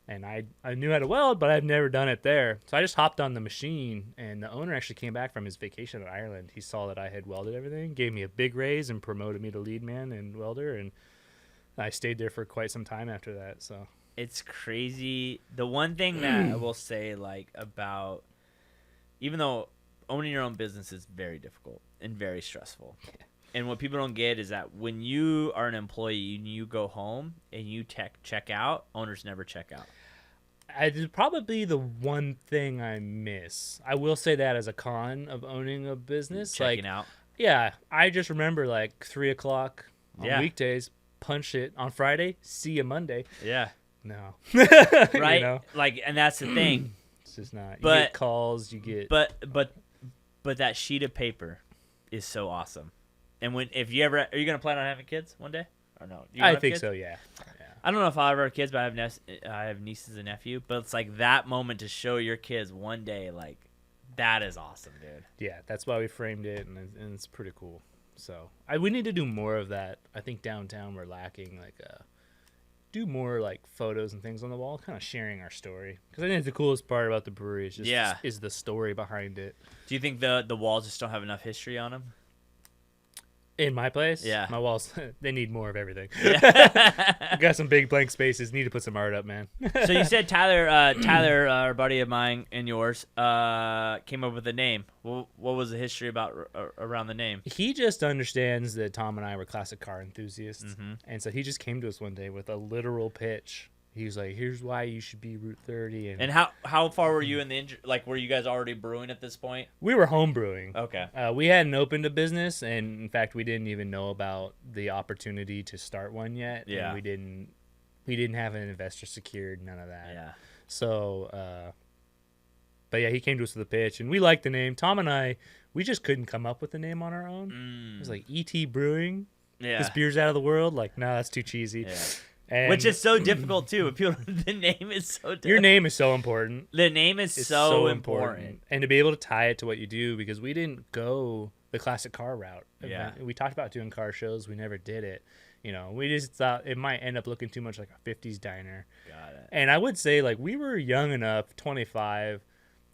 And I knew how to weld, but I've never done it there. So I just hopped on the machine, and the owner actually came back from his vacation in Ireland. He saw that I had welded everything, gave me a big raise, and promoted me to lead man and welder. And I stayed there for quite some time after that. So
It's crazy. The one thing that I will say, like, about, even though owning your own business is very difficult and very stressful. And what people don't get is that when you are an employee and you go home and you check out, owners never check out.
it's probably the one thing I miss. I will say that as a con of owning a business.
Checking
like,
out.
Yeah, I just remember like 3 o'clock on
Yeah.
weekdays, punch it on Friday, see you Monday.
Yeah.
No.
Right?
You know?
Like, and that's the thing.
It's just not. You
But-
get calls, you get.
But that sheet of paper is so awesome. And if you ever, are you gonna plan on having kids one day or no? Do you wanna
I
have
think
kids?
so, yeah.
I don't know if I'll ever have kids, but I have nieces and nephew. But it's like that moment to show your kids one day, like that is awesome, dude.
Yeah, that's why we framed it, and it's pretty cool. So we need to do more of that. I think downtown we're lacking, like, do more like photos and things on the wall, kind of sharing our story. Because I think the coolest part about the brewery is just is the story behind it.
Do you think the walls just don't have enough history on them?
In my place,
Yeah.
my walls they need more of everything.
Yeah.
Got some big blank spaces. Need to put some art up, man.
So you said Tyler, our buddy of mine and yours, came up with a name. What was the history about around the name?
He just understands that Tom and I were classic car enthusiasts,
Mm-hmm.
and so he just came to us one day with a literal pitch. He was like, "Here's why you should be Route 30."
And how far were you in the like? Were you guys already brewing at this point?
We were home brewing.
Okay.
We hadn't opened a business, and in fact, we didn't even know about the opportunity to start one yet.
Yeah.
And we didn't have an investor secured, none of that.
Yeah.
So, but yeah, he came to us with a pitch, and we liked the name. Tom and I, we just couldn't come up with the name on our own. It was like ET Brewing.
Yeah.
This beer's out of the world. Like, no, that's too cheesy.
Yeah.
And
Which is so difficult too. If people, the name is so difficult.
your name is so important.
The name is
It's
so important.
And to be able to tie it to what you do, because we didn't go the classic car route.
Yeah.
We talked about doing car shows. We never did it. You know, we just thought it might end up looking too much like a 50s diner.
Got it.
And I would say, like, we were young enough, 25,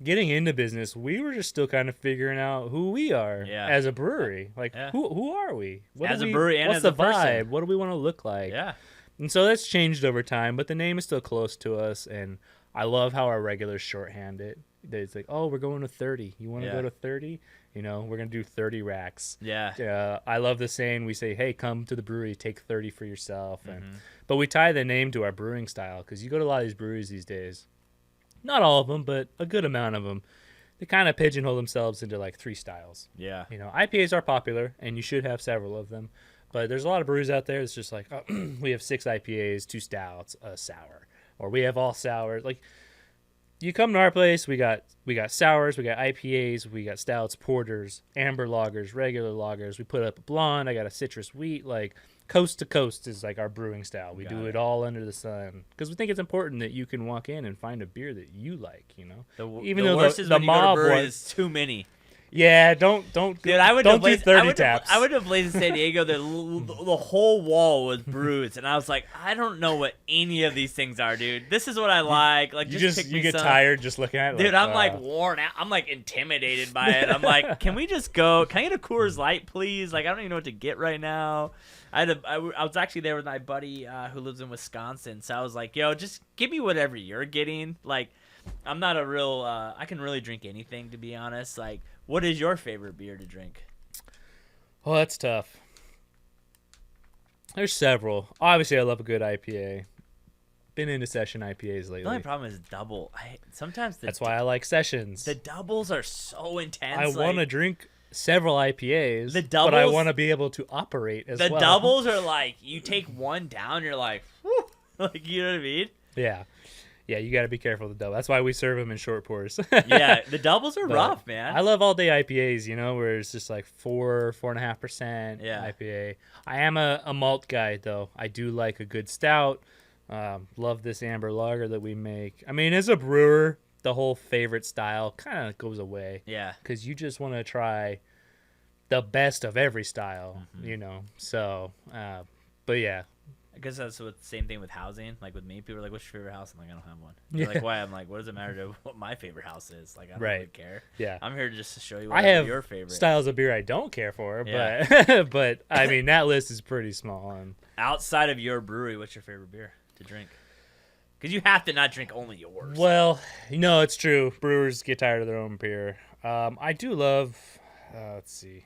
getting into business, we were just still kind of figuring out who we are as a brewery. Like, who are we?
As a brewery and
what's
as
the
a person.
vibe? What do we want to look like?
Yeah.
And so that's changed over time, but the name is still close to us, and I love how our regulars shorthand it. It's like, oh, we're going to 30. You want to go to 30? You know, we're going to do 30 racks.
Yeah.
I love the saying. We say, hey, come to the brewery, take 30 for yourself. But we tie the name to our brewing style, because you go to a lot of these breweries these days. Not all of them, but a good amount of them. They kind of pigeonhole themselves into like 3 styles.
Yeah.
You know, IPAs are popular, and you should have several of them. But there's a lot of breweries out there that's just like, oh, we have 6 IPAs, 2 stouts, a sour. Or we have all sours. Like, you come to our place, we got sours, we got IPAs, we got stouts, porters, amber lagers, regular lagers. We put up a blonde. I got a citrus wheat. Like, coast to coast is like our brewing style. We do it all under the sun, because we think it's important that you can walk in and find a beer that you like. You know,
Even the worst is when you go to brewery, there's too many.
Yeah, don't.
Dude, I went
don't
to place,
do 30 taps.
I went to a place in San Diego that the whole wall was brews, and I was like, I don't know what any of these things are, dude. This is what I like. Like,
You
just pick me
get
some.
tired just looking at it.
Dude, I'm like worn out. I'm like intimidated by it. I'm like, can we just go? Can I get a Coors Light, please? Like, I don't even know what to get right now. I was actually there with my buddy who lives in Wisconsin, so I was like, yo, just give me whatever you're getting. Like, I'm not a real. I can really drink anything, to be honest. Like, what is your favorite beer to drink?
Oh, that's tough. There's several. Obviously, I love a good IPA. Been into session IPAs lately.
The only problem is double. That's
why I like sessions.
The doubles are so intense.
I want to drink several IPAs,
doubles,
but I want to be able to operate as well.
The doubles are like, you take one down, you're like, whew, like, you know what I mean?
Yeah. Yeah, you got to be careful with the double. That's why we serve them in short pours.
Yeah, the doubles are
But
rough, man.
I love all day IPAs, where it's just like 4.5% IPA. I am a malt guy, though. I do like a good stout. Love this amber lager that we make. I mean, as a brewer, the whole favorite style kind of goes away.
Yeah.
Because you just want to try the best of every style, So, but yeah.
I guess that's the same thing with housing. Like with me, people are like, "What's your favorite house?" I'm like, "I don't have one." They're like, "Why?" I'm like, "What does it matter to what my favorite house is?" Like, I don't really care.
Yeah.
I'm here just to show you
I
what
have
your favorite
styles of beer I don't care for,
Yeah.
but I mean that list is pretty small. And
outside of your brewery. What's your favorite beer to drink? Because you have to not drink only yours.
well, it's true. Brewers get tired of their own beer. I do love. Let's see.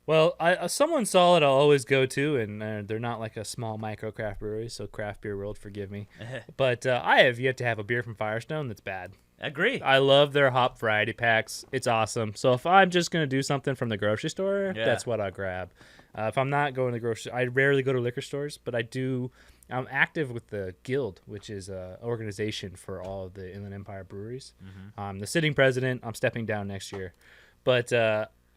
Well, someone solid I'll always go to, and they're not like a small micro craft brewery, so craft beer world, forgive me. But I have yet to have a beer from Firestone that's bad.
Agree.
I love their hop variety packs. It's awesome. So if I'm just going to do something from the grocery store, that's what I'll grab. If I'm not going to the grocery, I rarely go to liquor stores, but I'm active with the Guild, which is an organization for all of the Inland Empire breweries. I'm the sitting president. I'm stepping down next year. But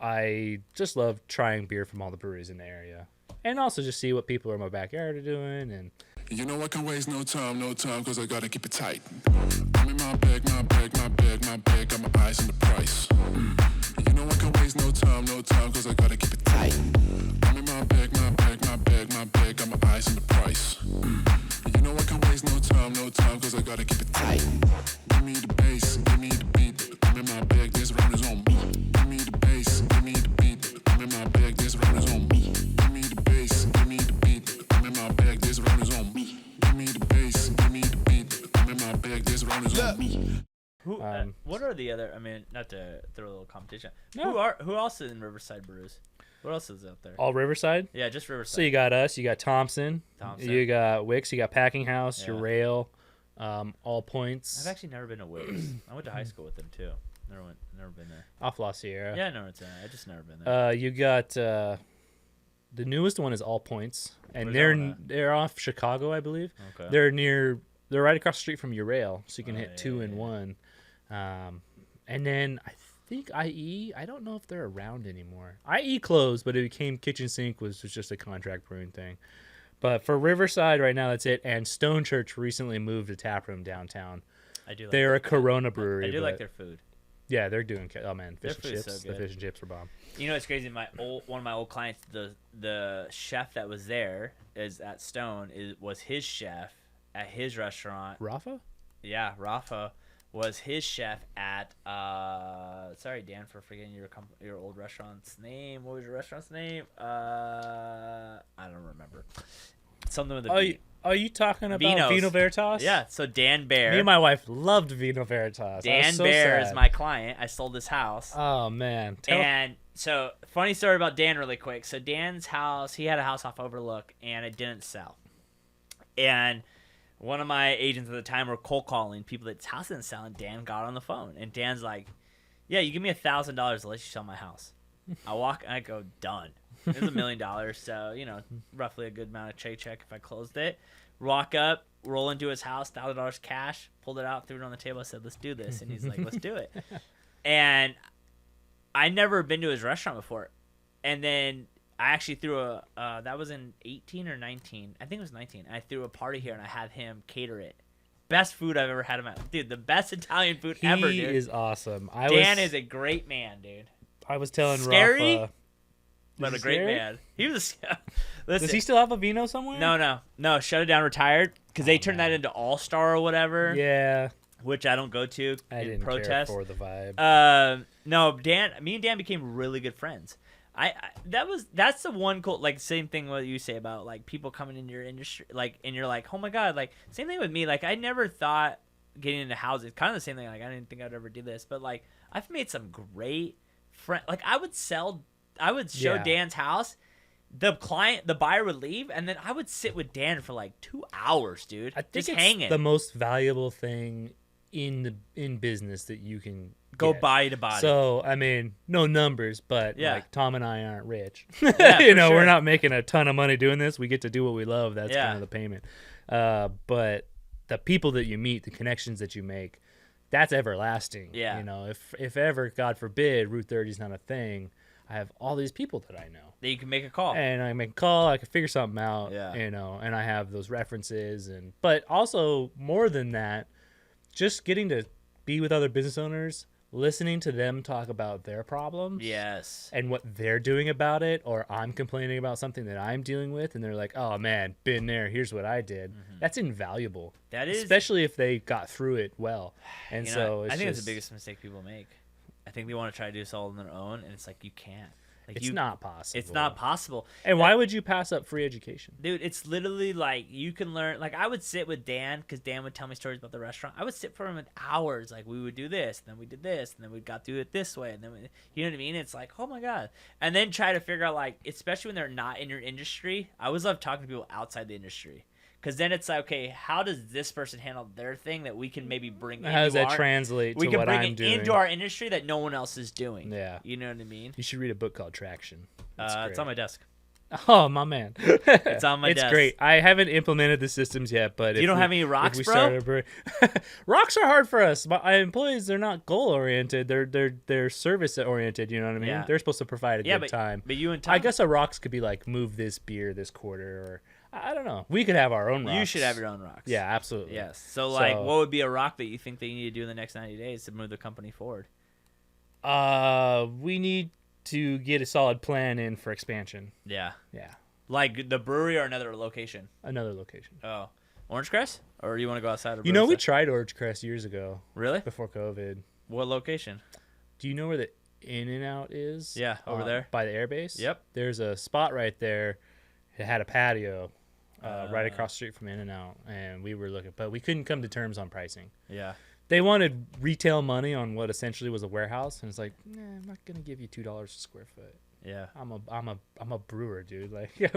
I just love trying beer from all the breweries in the area. And also just see what people in my backyard are doing. And
You know I can waste no time, cause I gotta keep it tight. I'm in my bag, got my eyes on the price. You know I can waste no time, cause I gotta keep it tight. I'm in my bag, got my eyes on the price. You know I can waste no time, cause I gotta keep it tight. Give me the bass, give me the beat. I'm in my bag, this round is on me. Give me the bass, give me the beat. I'm in my bag, this round is on me. Give me the bass, give me the beat. I'm in my bag, this round is on me. Give me the bass, give me the beat. I'm in my bag, this round is on me.
What are the other? I mean, not to throw a little competition.
No.
Who else is in Riverside Brews? What else is out there?
all Riverside.
Yeah, just Riverside.
So you got us, you got Thompson, you got Wicks, you got Packing House, your Rail, All Points.
I've actually never been to Wicks. I went to high school with them too. Never been there.
Off La Sierra.
Yeah, I know it's I just never been there.
You got the newest one is All Points, and
Where's that one
they're off Chicago, I believe.
Okay.
They're right across the street from your Rail, so you can hit two in
yeah.
one. And then I think IE, I don't know if they're around anymore. IE closed, but it became Kitchen Sink, was just a contract brewing thing. But for Riverside right now, that's it. And Stone Church recently moved a tap room downtown.
I do. Like
They're a Corona brewery.
I do like their food.
Yeah, they're doing. Oh man, fish and
food's
chips.
so
The
good.
fish and chips are bomb.
You know, it's crazy. One of my old clients, the chef that was there is at Stone was his chef at his restaurant.
Rafa?
Yeah, Rafa was his chef at. Sorry, Dan, for forgetting your old restaurant's name. What was your restaurant's name? I don't remember. Something with a B.
Are you talking about
Vinos.
Vino Veritas?
Yeah, so Dan Bear.
Me and my wife loved Vino Veritas.
Dan
so
Bear
sad.
is my client. I sold his house.
Oh man.
And so, funny story about Dan really quick. So Dan's house, he had a house off Overlook, and it didn't sell. And one of my agents at the time were cold calling people that's house didn't sell, and Dan got on the phone. And Dan's like, yeah, you give me $1,000 to let you sell my house. I walk, and I go, done. It was $1 million, so, roughly a good amount of check if I closed it. Walk up, roll into his house, $1,000 cash, pulled it out, threw it on the table. I said, let's do this. And he's like, let's do it. And I never been to his restaurant before. And then I actually threw that was in 18 or 19. I think it was 19. I threw a party here, and I had him cater it. Best food I've ever had in my life. Dude, the best Italian food ever, dude.
He is awesome.
Dan is a great man, dude.
I was telling
Scary,
Rafa.
but a great man. He was listen,
Does he still have a Vino somewhere?
No. Shut it down, retired, because they turned that into All Star or whatever.
Yeah.
Which I don't go to.
I didn't
protest.
care for the vibe.
No, me and Dan became really good friends. That's the one cool, like, same thing what you say about, like, people coming into your industry, like, and you're like, oh my god, like, same thing with me. Like, I never thought getting into houses, kind of the same thing. Like, I didn't think I'd ever do this, but like, I've made some great friends. Like, I would show Dan's house. The buyer would leave, and then I would sit with Dan for like 2 hours, dude.
I think
just
it's
hanging.
the most valuable thing in business that you can
Go
get.
body to body.
So I mean, no numbers, but
Yeah.
like Tom and I aren't rich.
Yeah, for sure.
We're not making a ton of money doing this. We get to do what we love. That's
Yeah.
kind of the payment. But the people that you meet, the connections that you make, that's everlasting.
Yeah.
You know, if ever, God forbid, Route 30 is not a thing, I have all these people that I know.
That you can make a call.
And I make a call, I can figure something out,
Yeah.
you know, and I have those references. But also, more than that, just getting to be with other business owners, listening to them talk about their problems.
Yes.
And what they're doing about it, or I'm complaining about something that I'm dealing with, and they're like, oh, man, been there, here's what I did. That's invaluable.
That is.
Especially if they got through it well. And
You
so
know,
it's
I think
just,
that's the biggest mistake people make. I think they want to try to do this all on their own, and it's like, you can't. Like,
it's not possible.
It's not possible.
And why would you pass up free education?
Dude, it's literally like you can learn. Like, I would sit with Dan because Dan would tell me stories about the restaurant. I would sit for him with hours. Like, we would do this, and then we did this, and then we got through it this way, and then you know what I mean? It's like, oh my god. And then try to figure out, like, especially when they're not in your industry. I always love talking to people outside the industry. Because then it's like, okay, how does this person handle their thing that we can maybe bring into
How does that translate to what I'm doing?
We can bring it into our industry that no one else is doing.
Yeah.
You know what I mean?
You should read a book called Traction.
It's on my desk.
Oh, my man.
It's on my desk.
It's great. I haven't implemented the systems yet, but
You don't have any rocks,
if we
bro?
started a brewery- Rocks are hard for us. My employees, they're not goal-oriented. They're service-oriented, you know what I mean?
Yeah.
They're supposed to provide a good
but,
time.
But you and Tom,
I guess our rocks could be like, move this beer this quarter, or I don't know. We could have our own rocks.
you should have your own rocks.
Yeah, absolutely.
Yes. So, like, what would be a rock that you think they need to do in the next 90 days to move the company forward?
We need to get a solid plan in for expansion.
Yeah.
Yeah.
Like the brewery or another location?
Another location.
Oh. Orange Crest? Or do you want to go outside of
You know, we
Riverside?
tried Orange Crest years ago
Really?
before COVID.
What location?
Do you know where the In-N-Out is?
Yeah, over there.
By the airbase?
Yep.
There's a spot right there. It had a patio right across the street from In-N-Out, and we were looking, but we couldn't come to terms on pricing.
Yeah.
They wanted retail money on what essentially was a warehouse, and it's like, nah, I'm not gonna give you $2 a square foot.
Yeah.
I'm a brewer, dude. Like, yeah,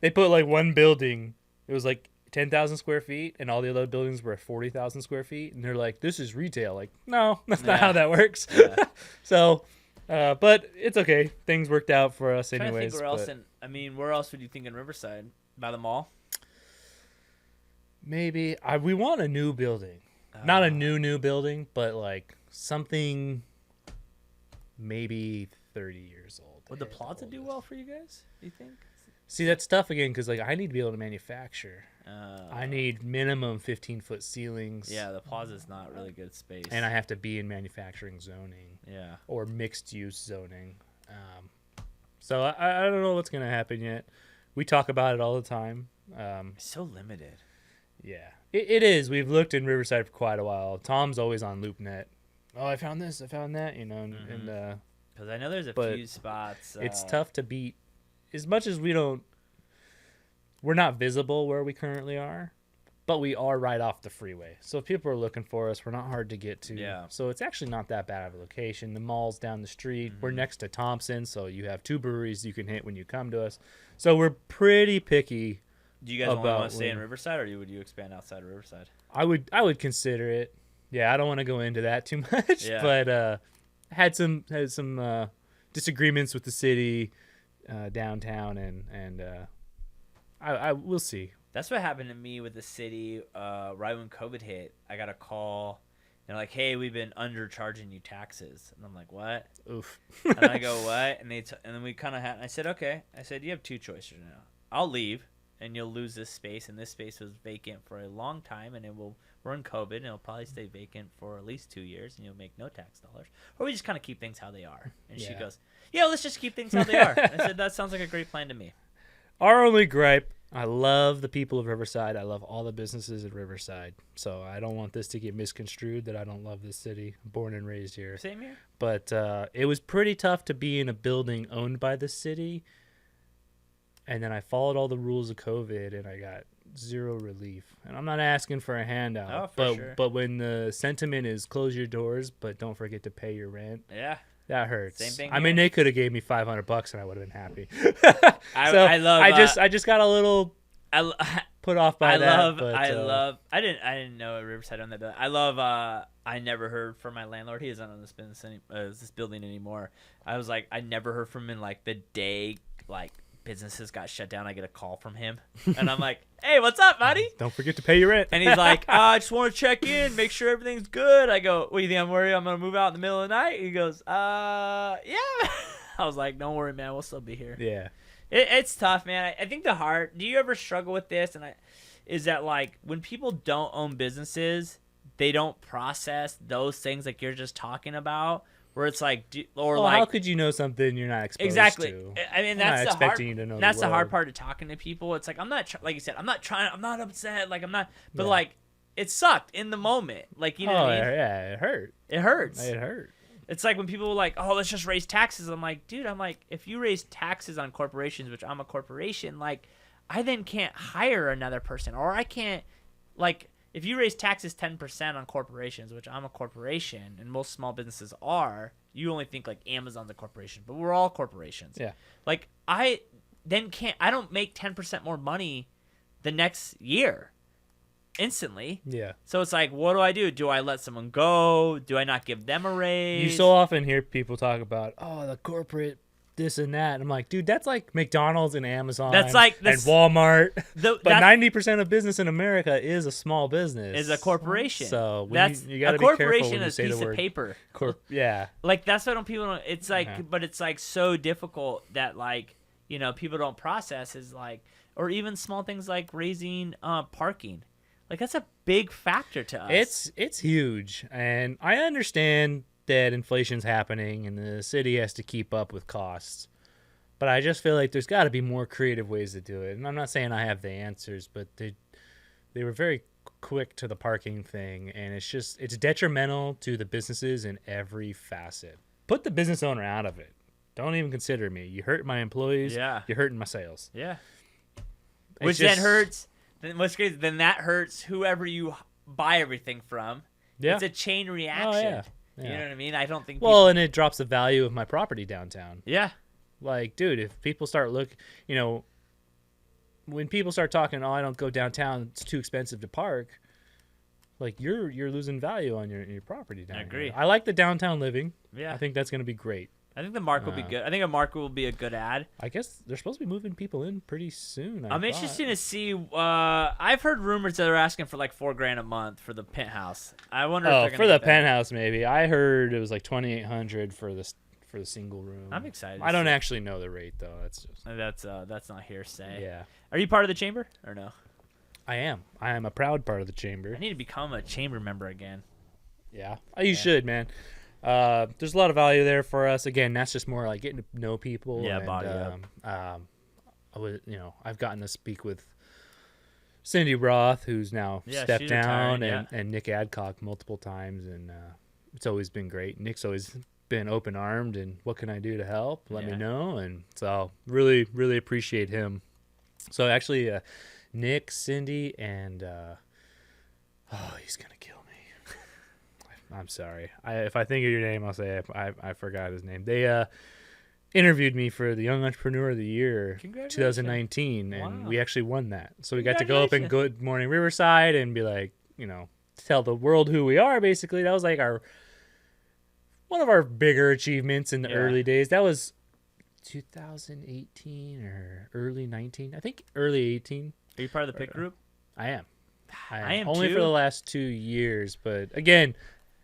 they put like one building. It was like 10,000 square feet, and all the other buildings were 40,000 square feet. And they're like, "This is retail." Like, no, that's not how that works.
Yeah.
So, but it's okay. Things worked out for us,
I'm trying to
anyways.
think where else where else would you think in Riverside? By the mall?
Maybe we want a new building, not a new building, but like something maybe 30 years old.
Would the Plaza do well for you guys, do you think?
See, that's tough again because like I need to be able to manufacture.
Uh,
I need minimum 15-foot ceilings.
Yeah, the Plaza's not really good space.
And I have to be in manufacturing zoning
Yeah.
or mixed use zoning. So I don't know what's gonna happen yet. We talk about it all the time.
It's so limited.
Yeah, it is. We've looked in Riverside for quite a while. Tom's always on LoopNet. Oh, I found this. I found that. You know, and
Because I know there's a
but
few spots.
it's tough to beat. As much as we're not visible where we currently are, but we are right off the freeway. So if people are looking for us, we're not hard to get to.
Yeah.
So it's actually not that bad of a location. The mall's down the street. We're next to Thompson, so you have two breweries you can hit when you come to us. So we're pretty picky.
Do you guys only
about
want to stay in
when-
Riverside, or would you expand outside of Riverside?
I would consider it. Yeah, I don't want to go into that too much,
Yeah.
but had some disagreements with the city downtown, and I will see.
That's what happened to me with the city right when COVID hit. I got a call. They're like, "Hey, we've been undercharging you taxes," and I'm like, "What?"
Oof.
And I go, "What?" And and then we kind of had. I said, "Okay." I said, "You have two choices now. I'll leave, and you'll lose this space, and this space was vacant for a long time, and we're in COVID, and it'll probably stay vacant for at least 2 years, and you'll make no tax dollars, or we just kind of keep things how they are." And she
Yeah.
goes, "Yeah, let's just keep things how they are." I said, "That sounds like a great plan to me."
Our only gripe, I love the people of Riverside. I love all the businesses in Riverside. So I don't want this to get misconstrued that I don't love this city. I'm born and raised here.
Same here.
But it was pretty tough to be in a building owned by the city. And then I followed all the rules of COVID, and I got zero relief. And I'm not asking for a handout.
Oh, for
but
sure.
But when the sentiment is close your doors, but don't forget to pay your rent,
Yeah.
that hurts.
Same thing
I mean,
here.
they could have gave me $500 and I would have been happy.
I love.
I just got a little
I
put off by that.
I didn't know Riverside owned that building. I love I never heard from my landlord. He doesn't own this business this building anymore. I was like, I never heard from him in like the day like businesses got shut down, I get a call from him, and I'm like, "Hey, what's up, buddy?"
Don't forget to pay your rent.
And he's like, "I just want to check in, make sure everything's good." I go, "What do you think I'm worried? I'm gonna move out in the middle of the night?" He goes, "Yeah." I was like, "Don't worry, man. We'll still be here."
Yeah.
It's tough, man. I think the hard. Do you ever struggle with this? Is that like when people don't own businesses, they don't process those things like you're just talking about, where it's like,
how could you know something you're not exposed
exactly.
to?
I mean,
I'm
that's
not
the
expecting
hard.
you to know
That's
the
the hard
world.
part of talking to people. It's like I'm not like you said. I'm not upset. Like I'm not. But
Yeah.
like it sucked in the moment. Like you know what I mean?
Yeah, it hurt.
It hurts.
It hurt.
It's like when people are like, "Oh, let's just raise taxes." I'm like, dude, if you raise taxes on corporations, which I'm a corporation, like, I then can't hire another person, or I can't, like, if you raise taxes 10% on corporations, which I'm a corporation, and most small businesses are, you only think like Amazon's a corporation, but we're all corporations.
Yeah.
Like, I don't make 10% more money the next year. Instantly.
Yeah.
So it's like, what do? Do I let someone go? Do I not give them a raise?
You so often hear people talk about, the corporate this and that. And I'm like, dude, that's like McDonald's and Amazon
That's like
and Walmart. But
that
90% of business in America is a small business.
is a corporation.
So
you
got to
a
be careful
corporation
when you
is
say
a
the
piece of
word.
paper.
Yeah.
Like that's what people don't. It's like,
Yeah.
but it's like so difficult that like people don't process is like, or even small things like raising parking. Like that's a big factor to us.
It's huge, and I understand that inflation's happening and the city has to keep up with costs. But I just feel like there's got to be more creative ways to do it. And I'm not saying I have the answers, but they were very quick to the parking thing, and it's detrimental to the businesses in every facet. Put the business owner out of it. Don't even consider me. You hurt my employees.
Yeah.
You're hurting my sales.
Yeah.
It's
Which
just-
then hurts. Then what's crazy? Then that hurts whoever you buy everything from.
Yeah.
It's a chain reaction.
Oh, yeah.
You
Yeah.
know what I mean? I don't think.
Well, and it drops the value of my property downtown.
Yeah.
Like, dude, if people start when people start talking, I don't go downtown, it's too expensive to park. Like, you're losing value on your property down
I agree.
here. I like the downtown living.
Yeah.
I think that's going to be great.
I think the mark will be good. I think a mark will be a good ad.
I guess they're supposed to be moving people in pretty soon.
I'm interested to see. I've heard rumors that they're asking for like $4,000 a month for the penthouse. I wonder. if they're gonna
for the
get that.
penthouse, maybe. I heard it was like $2,800 for the single room.
I'm excited.
I don't actually know the rate though.
That's not hearsay.
Yeah.
Are you part of the chamber or no?
I am a proud part of the
I
chamber.
need to become a chamber member again.
Yeah. You should, man. There's a lot of value there for us. Again, that's just more like getting to know people.
Yeah,
and,
body up.
I've gotten to speak with Cindy Roth, who's now
Yeah,
stepped
she's
down,
retired,
and Nick Adcock multiple times, and it's always been great. Nick's always been open-armed, and what can I do to help? Let me
Yeah.
know, and so really, really appreciate him. So actually, Nick, Cindy, and he's gonna kill me. I'm sorry. If I think of your name, I'll say I forgot his name. They interviewed me for the Young Entrepreneur of the Year 2019, and
Wow.
we actually won that. So we got to go up in Good Morning Riverside and be like, tell the world who we are, basically. That was like one of our bigger achievements in the early days. That was 2018 or early 19. I think early 18.
Are you part of the pick group?
I am.
I am
only
too.
for the last 2 years, but again,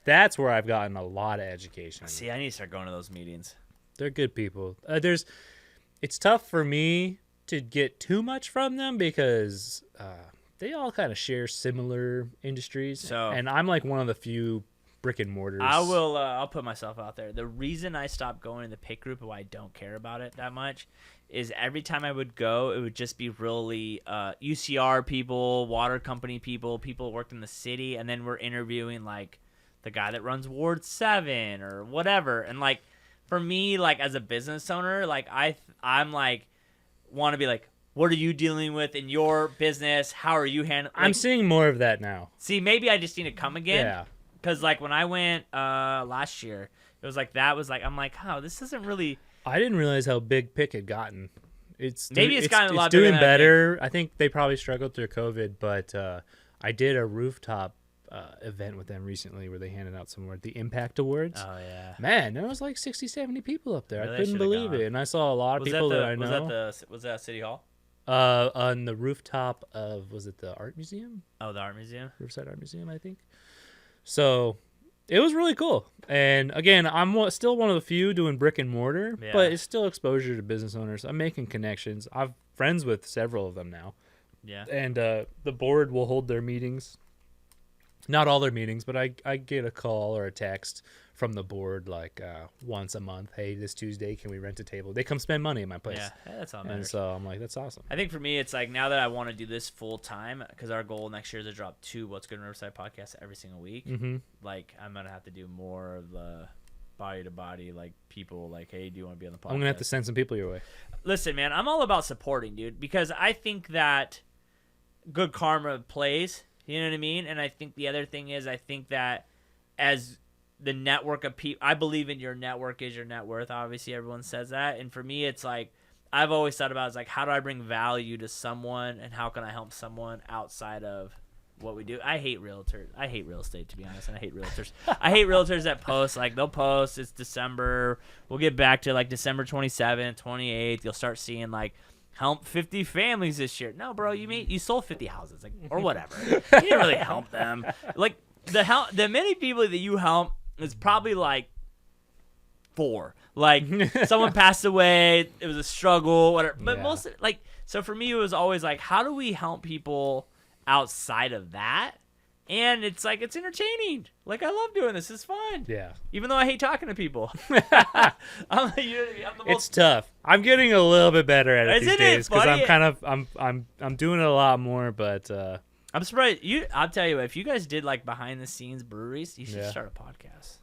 that's where I've gotten a lot of education.
See, I need to start going to those meetings.
They're good people. It's tough for me to get too much from them because they all kind of share similar industries, and I'm like one of the few brick and mortars.
I'll put myself out there. The reason I stopped going to the pick group and why I don't care about it that much is every time I would go, it would just be really UCR people, water company people who worked in the city, and then we're interviewing like the guy that runs Ward 7 or whatever. And like for me, like as a business owner, like I'm like want to be like, what are you dealing with in your business? How are you handling?
I'm seeing more of that now.
See, maybe I just need to come again.
Yeah.
Because like when I went last year, it was like I'm like, oh, this isn't really.
I didn't realize how big Pick had gotten. It's
gotten a lot bigger
doing
than I
better. I think they probably struggled through COVID, but I did a rooftop event with them recently where they handed out some the Impact Awards.
Oh yeah.
Man, there was like 60, 70 people up there.
Really?
I
I
couldn't
should've
believe
gone.
it. And I saw a lot of people that I know.
Was that City Hall?
On the rooftop of, was it the Art Museum?
Oh, the art museum.
Riverside Art Museum, I think. So it was really cool. And again, I'm still one of the few doing brick and mortar,
Yeah.
but it's still exposure to business owners. I'm making connections. I'm friends with several of them now.
Yeah.
And the board will hold their meetings. Not all their meetings, but I get a call or a text from the board like once a month. Hey, this Tuesday, can we rent a table? They come spend money at my place.
Yeah, that's all that
And
matters.
so I'm like, that's awesome.
I think for me, it's like now that I want to do this full time, because our goal next year is to drop 2 What's Good in Riverside podcasts every single week.
Mm-hmm.
Like, I'm going to have to do more of the body to body, like people like, hey, do you want to be on the podcast?
I'm going to have to send some people your way.
Listen, man, I'm all about supporting, dude, because I think that good karma plays. You know what I mean? And I think the other thing is, I think that as the network of people, I believe in your network is your net worth. Obviously, everyone says that. And for me, it's like, I've always thought about it as like, how do I bring value to someone and how can I help someone outside of what we do? I hate realtors. I hate real estate, to be honest. And I hate realtors. I hate realtors that post, like they'll post, it's December. We'll get back to like December 27th, 28th. You'll start seeing like, help 50 families this year. No, bro, you sold 50 houses, like, or whatever. You didn't really help them. Like the many people that you help is probably like 4. Like someone passed away, it was a struggle, whatever. But
Yeah.
most like, so for me, it was always like, how do we help people outside of that? And it's like, it's entertaining. Like, I love doing this. It's fun.
Yeah.
Even though I hate talking to people. I'm the most
It's tough. I'm getting a little bit better at it
Isn't
these
it
days because
funny?
I'm doing it a lot more, but
I'm surprised. I'll tell you what, if you guys did like behind the scenes breweries, you should
Yeah.
start a podcast.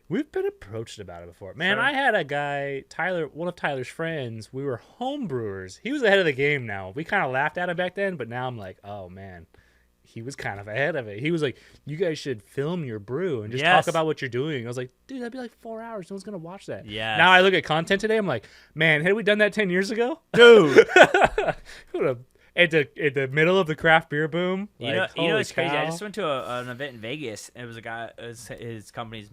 we've been approached about it before. Man,
Sure.
I had a guy, Tyler, one of Tyler's friends. We were home brewers. He was ahead of the game now. We kind of laughed at him back then, but now I'm like, oh man, he was kind of ahead of it. He was like, you guys should film your brew and just
Yes.
talk about what you're doing. I was like, dude, that'd be like 4 hours. No one's gonna watch that.
Yes.
Now I look at content today. I'm like, man, had we done that 10 years ago,
Dude.
at the middle of the craft beer boom.
You know
holy
what's crazy? I
cow.
just went to an event in Vegas, and it was a guy. His company's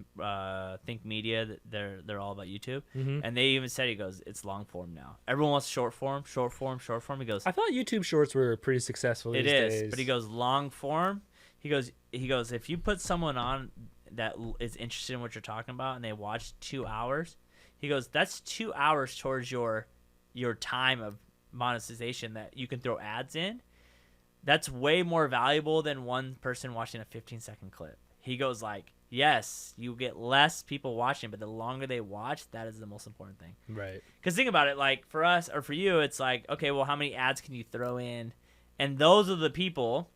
Think Media. They're all about YouTube, and they even said, he goes, it's long form now. Everyone wants short form. He goes,
I thought YouTube Shorts were pretty successful
it
these
is,
days.
but he goes long form. He goes, if you put someone on that is interested in what you're talking about, and they watch 2 hours, he goes, that's 2 hours towards your time of monetization that you can throw ads in. That's way more valuable than one person watching a 15-second clip. He goes like, yes, you get less people watching, but the longer they watch, that is the most important thing.
Right.
Because think about it, like for us or for you, it's like, okay, well, how many ads can you throw in? And those are the people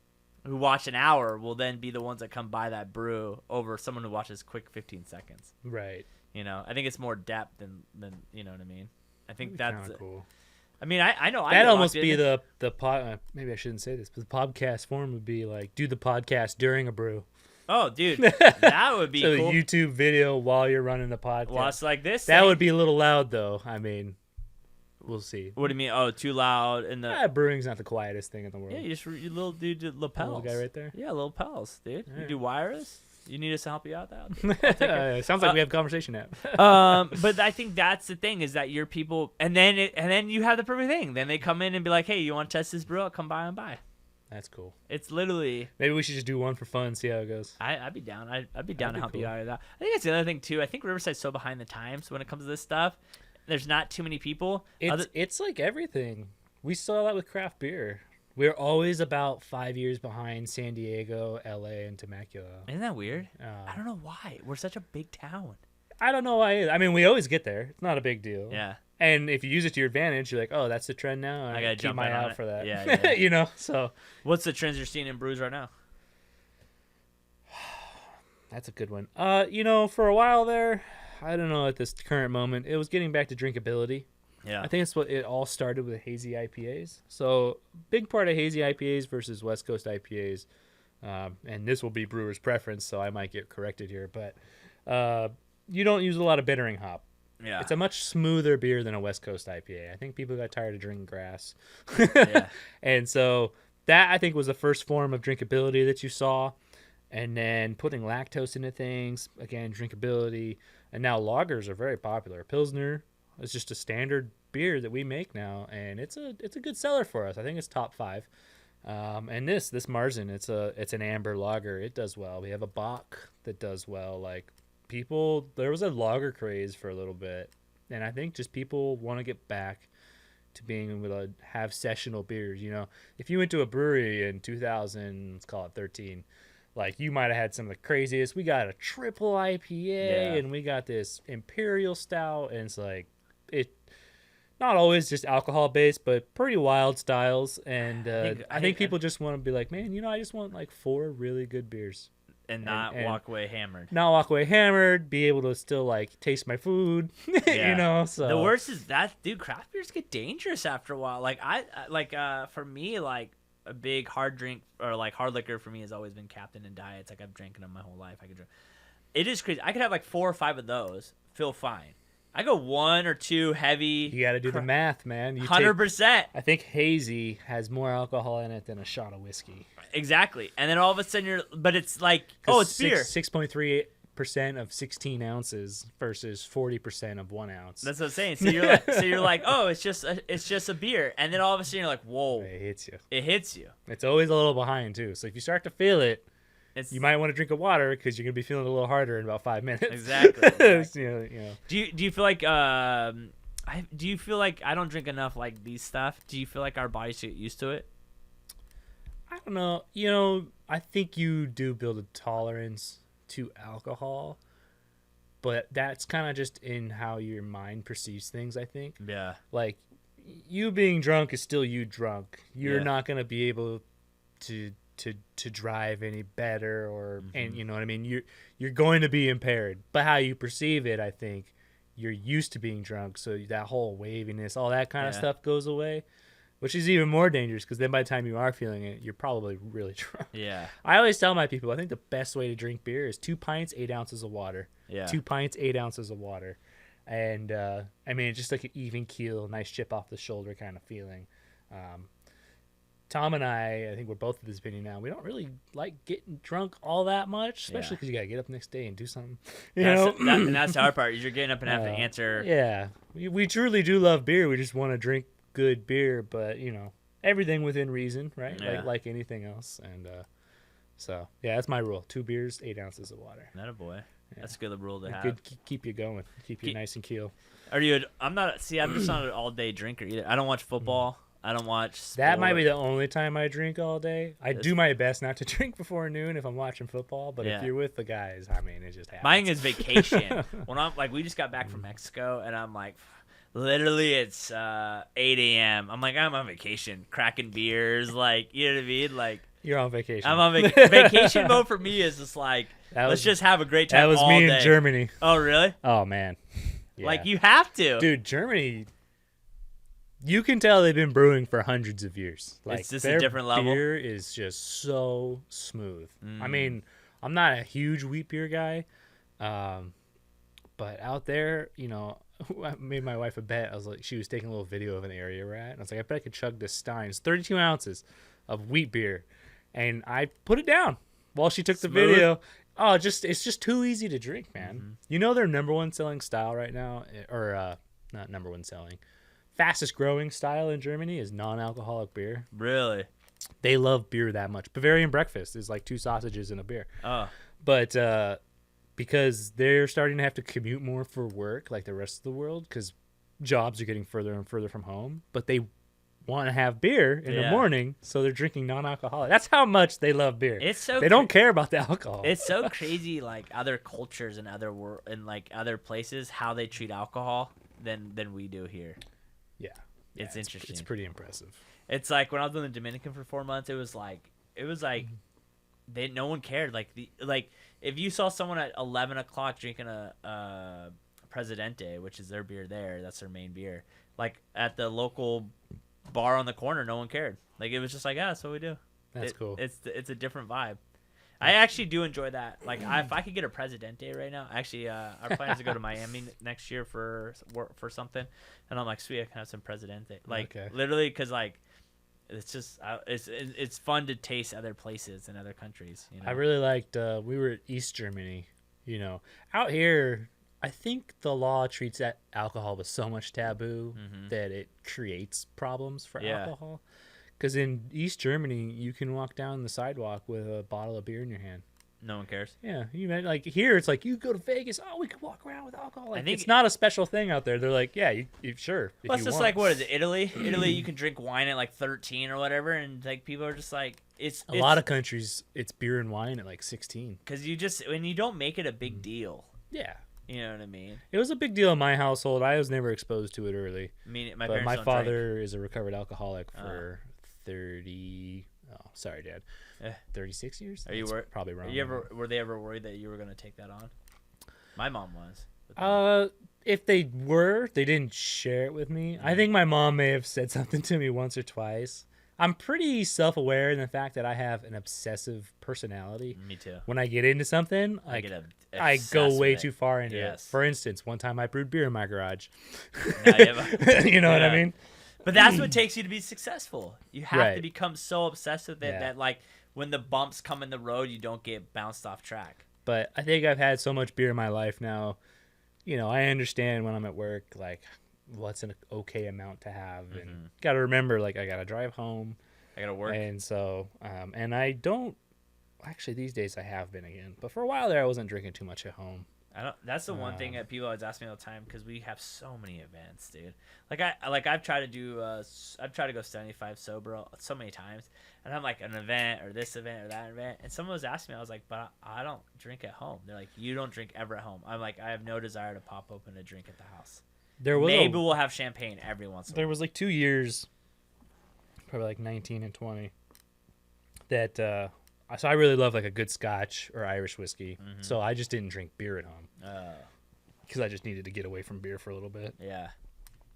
who watch an hour will then be the ones that come buy that brew over someone who watches quick 15 seconds.
Right.
You know, I think it's more depth than you know what I mean? I think that's
Kinda cool.
I mean, I know. I
That'd
get
almost
locked
be
in.
the pod. Maybe I shouldn't say this, but the podcast form would be like do the podcast during a brew.
Oh, dude, that would be
So
cool.
a YouTube video while you're running the podcast.
Watch like this.
That
thing.
would be a little loud though. I mean, we'll see.
What do you mean? Oh, too loud and the.
Brewing's not the quietest thing in the world.
Yeah, you little dude, lapels.
Little guy right there.
Yeah, little pals, dude. You
Alright.
do wireless. You need us to help you out. That.
Sounds like we have a conversation now.
But I think that's the thing is that your people, and then you have the perfect thing. Then they come in and be like, hey, you want to test this brew? I'll come by and buy.
That's cool.
It's literally.
Maybe we should just do one for fun, see how it goes.
I'd be down. I'd be down to
be
help
cool.
you out of that. I think that's the other thing too. I think Riverside's so behind the times when it comes to this stuff. There's not too many people.
It's like everything. We saw that with craft beer. We're always about 5 years behind San Diego, LA, and Temecula.
Isn't that weird? I don't know why. We're such a big town.
I don't know why. I mean, we always get there. It's not a big deal.
Yeah.
And if you use it to your advantage, you're like, oh, that's the trend now.
I gotta
keep
jump
my
in
eye
on
out
it.
for that.
Yeah.
You know, so
What's the trends you're seeing in brews right now?
that's a good one. For a while there, I don't know at this current moment, it was getting back to drinkability.
Yeah.
I think it's what it all started with hazy IPAs. So big part of hazy IPAs versus West Coast IPAs, and this will be brewer's preference, so I might get corrected here, but you don't use a lot of bittering hop.
Yeah.
It's a much smoother beer than a West Coast IPA. I think people got tired of drinking grass.
Yeah.
And so that, I think, was the first form of drinkability that you saw. and then putting lactose into things, again, drinkability. And now lagers are very popular. Pilsner is just a standard beer that we make now, and it's a good seller for us. I think it's top 5. And this Marzen, it's an amber lager. It does well. We have a Bock that does well. Like, there was a lager craze for a little bit, and I think just people want to get back to being able to have sessional beers. You know, if you went to a brewery in 2000, let's call it 13, like, you might have had some of the craziest. We got a triple IPA, and we got this imperial stout, and it's like, it not always just alcohol based, but pretty wild styles. And I think people just want to be like, man, I just want like 4 really good beers.
And not walk away hammered.
Not walk away hammered, be able to still like taste my food, so.
The worst is that, dude, craft beers get dangerous after a while. Like, for me, like, a big hard drink or like hard liquor for me has always been Captain and Diets. Like, I've drinking them my whole life. I could drink. It is crazy. I could have like 4 or 5 of those, feel fine. I go 1 or 2 heavy.
You got to do the math, man.
100%. I
think hazy has more alcohol in it than a shot of whiskey.
Exactly. And then all of a sudden but it's like, oh, it's beer.
6.38% of 16 ounces versus 40% of 1 ounce.
That's what I'm saying. So you're like, oh, it's just a beer. And then all of a sudden you're like, whoa. It hits you. It's
always a little behind too. So if you start to feel it, you might want to drink a water because you're gonna be feeling a little harder in about 5 minutes.
Exactly. Do you feel like I don't drink enough like these stuff? Do you feel like our bodies get used to it?
I don't know. I think you do build a tolerance to alcohol, but that's kind of just in how your mind perceives things, I think.
Yeah.
Like, you being drunk is still you drunk. You're not gonna be able to drive any better, or and you know what I mean, you're going to be impaired, but how you perceive it, I think you're used to being drunk, so that whole waviness, all that kind of stuff goes away, which is even more dangerous because then by the time you are feeling it, you're probably really drunk. I always tell my people, I think the best way to drink beer is 2 pints 8 ounces of water. 2 pints 8 ounces of water, and I mean, it's just like an even keel, nice chip off the shoulder kind of feeling. Tom and I think we're both of this opinion now. We don't really like getting drunk all that much, especially because you got to get up next day and do something.
And that's the hard part. You're getting up and have to answer.
Yeah. We truly do love beer. We just want to drink good beer, but, everything within reason, right?
Yeah.
Like anything else. And so, yeah, that's my rule. 2 beers, 8 ounces of water.
Not a boy. Yeah. That's a good rule to have.
Good, keep you going. Keep you nice and keel.
I'm just not an all-day drinker either. I don't watch football. I don't watch sport.
That might be the only time I drink all day. I do my best not to drink before noon if I'm watching football, but if you're with the guys, I mean, it just happens.
Mine is vacation. When I'm like, we just got back from Mexico, and I'm like, literally, it's 8 a.m. I'm like, I'm on vacation, cracking beers, like, you know what I mean? Like,
you're on vacation.
I'm on vacation mode for me is just like, let's just have a great time.
That was
all
me
day.
in Germany.
Oh, really?
Oh, man.
Yeah. Like, you have to.
Dude, Germany, you can tell they've been brewing for hundreds of years. Like,
it's just a different level.
Beer is just so smooth. I mean, I'm not a huge wheat beer guy, but out there, I made my wife a bet. I was like, she was taking a little video of an area we're at, and I was like, I bet I could chug this Stein. It's 32 ounces of wheat beer, and I put it down while she took the video. Oh, it's just too easy to drink, man. Their number one selling style right now, or not number one selling, fastest growing style in Germany is non-alcoholic beer.
Really?
They love beer that much. Bavarian breakfast is like 2 sausages and a beer.
Oh.
But because they're starting to have to commute more for work like the rest of the world, because jobs are getting further and further from home, but they want to have beer in the morning, so they're drinking non-alcoholic. That's how much they love beer.
It's so
they don't care about the alcohol.
It's so crazy, like other cultures and other places, how they treat alcohol than we do here.
Yeah,
it's interesting.
It's pretty impressive.
It's like when I was in the Dominican for 4 months, it was like no one cared. Like if you saw someone at 11 o'clock drinking a Presidente, which is their beer there, that's their main beer. Like at the local bar on the corner, no one cared. Like it was just like, that's what we do.
That's cool.
It's a different vibe. I actually do enjoy that. Like if I could get a Presidente right now, actually, our plan is to go to Miami next year for something, and I'm like, sweet, I can have some Presidente. Like literally, because like it's just it's fun to taste other places and other countries. You know?
I really liked. We were at East Germany. You know, out here, I think the law treats that alcohol with so much taboo that it creates problems for alcohol. Because in East Germany, you can walk down the sidewalk with a bottle of beer in your hand.
No one cares.
Yeah, like here, it's like you go to Vegas. Oh, we can walk around with alcohol. Like,
I think
it's not a special thing out there. They're like, yeah, you sure.
Well, it's just like, what is it? Italy? Italy, you can drink wine at like 13 or whatever, and like people are just like, it's
a lot of countries. It's beer and wine at like 16.
Because when you don't make it a big deal.
Yeah.
You know what I mean?
It was a big deal in my household. I was never exposed to it early.
I mean, my
but
parents
my
don't
father
drink.
is a recovered alcoholic for 30. Oh, sorry, Dad. 36 years.
Are you worried?
Probably wrong.
Were they ever worried that you were going to take that on? My mom was.
If they were, they didn't share it with me. I think my mom may have said something to me once or twice. I'm pretty self-aware in the fact that I have an obsessive personality.
Me too.
When I get into something, like I
obsessed
go way
with it.
too far into
Yes.
it. For instance, one time I brewed beer in my garage.
Now you have
You know what I
Yeah.
mean?
But that's what takes you to be successful. You have to
Right.
become so obsessed with it
Yeah.
that, like, when the bumps come in the road, you don't get bounced off track.
But I think I've had so much beer in my life now. You know, I understand when I'm at work, like, what's an okay amount to have. And got to remember, like, I got to drive home.
I gotta work.
And so, and I don't, actually these days I have been again. But for a while there, I wasn't drinking too much at home.
That's the one thing that people always ask me all the time, because we have so many events, dude. I've tried to do I've tried to go 75 sober so many times, and I'm like, an event or this event or that event, and someone was asking me, I was like, but I don't drink at home. They're like, you don't drink ever at home. I'm like, I have no desire to pop open a drink at the house. Maybe we'll have champagne every once in a while.
There was like 2 years, probably like 19 and 20, that so I really love like a good Scotch or Irish whiskey. So I just didn't drink beer at home because I just needed to get away from beer for a little bit.
Yeah.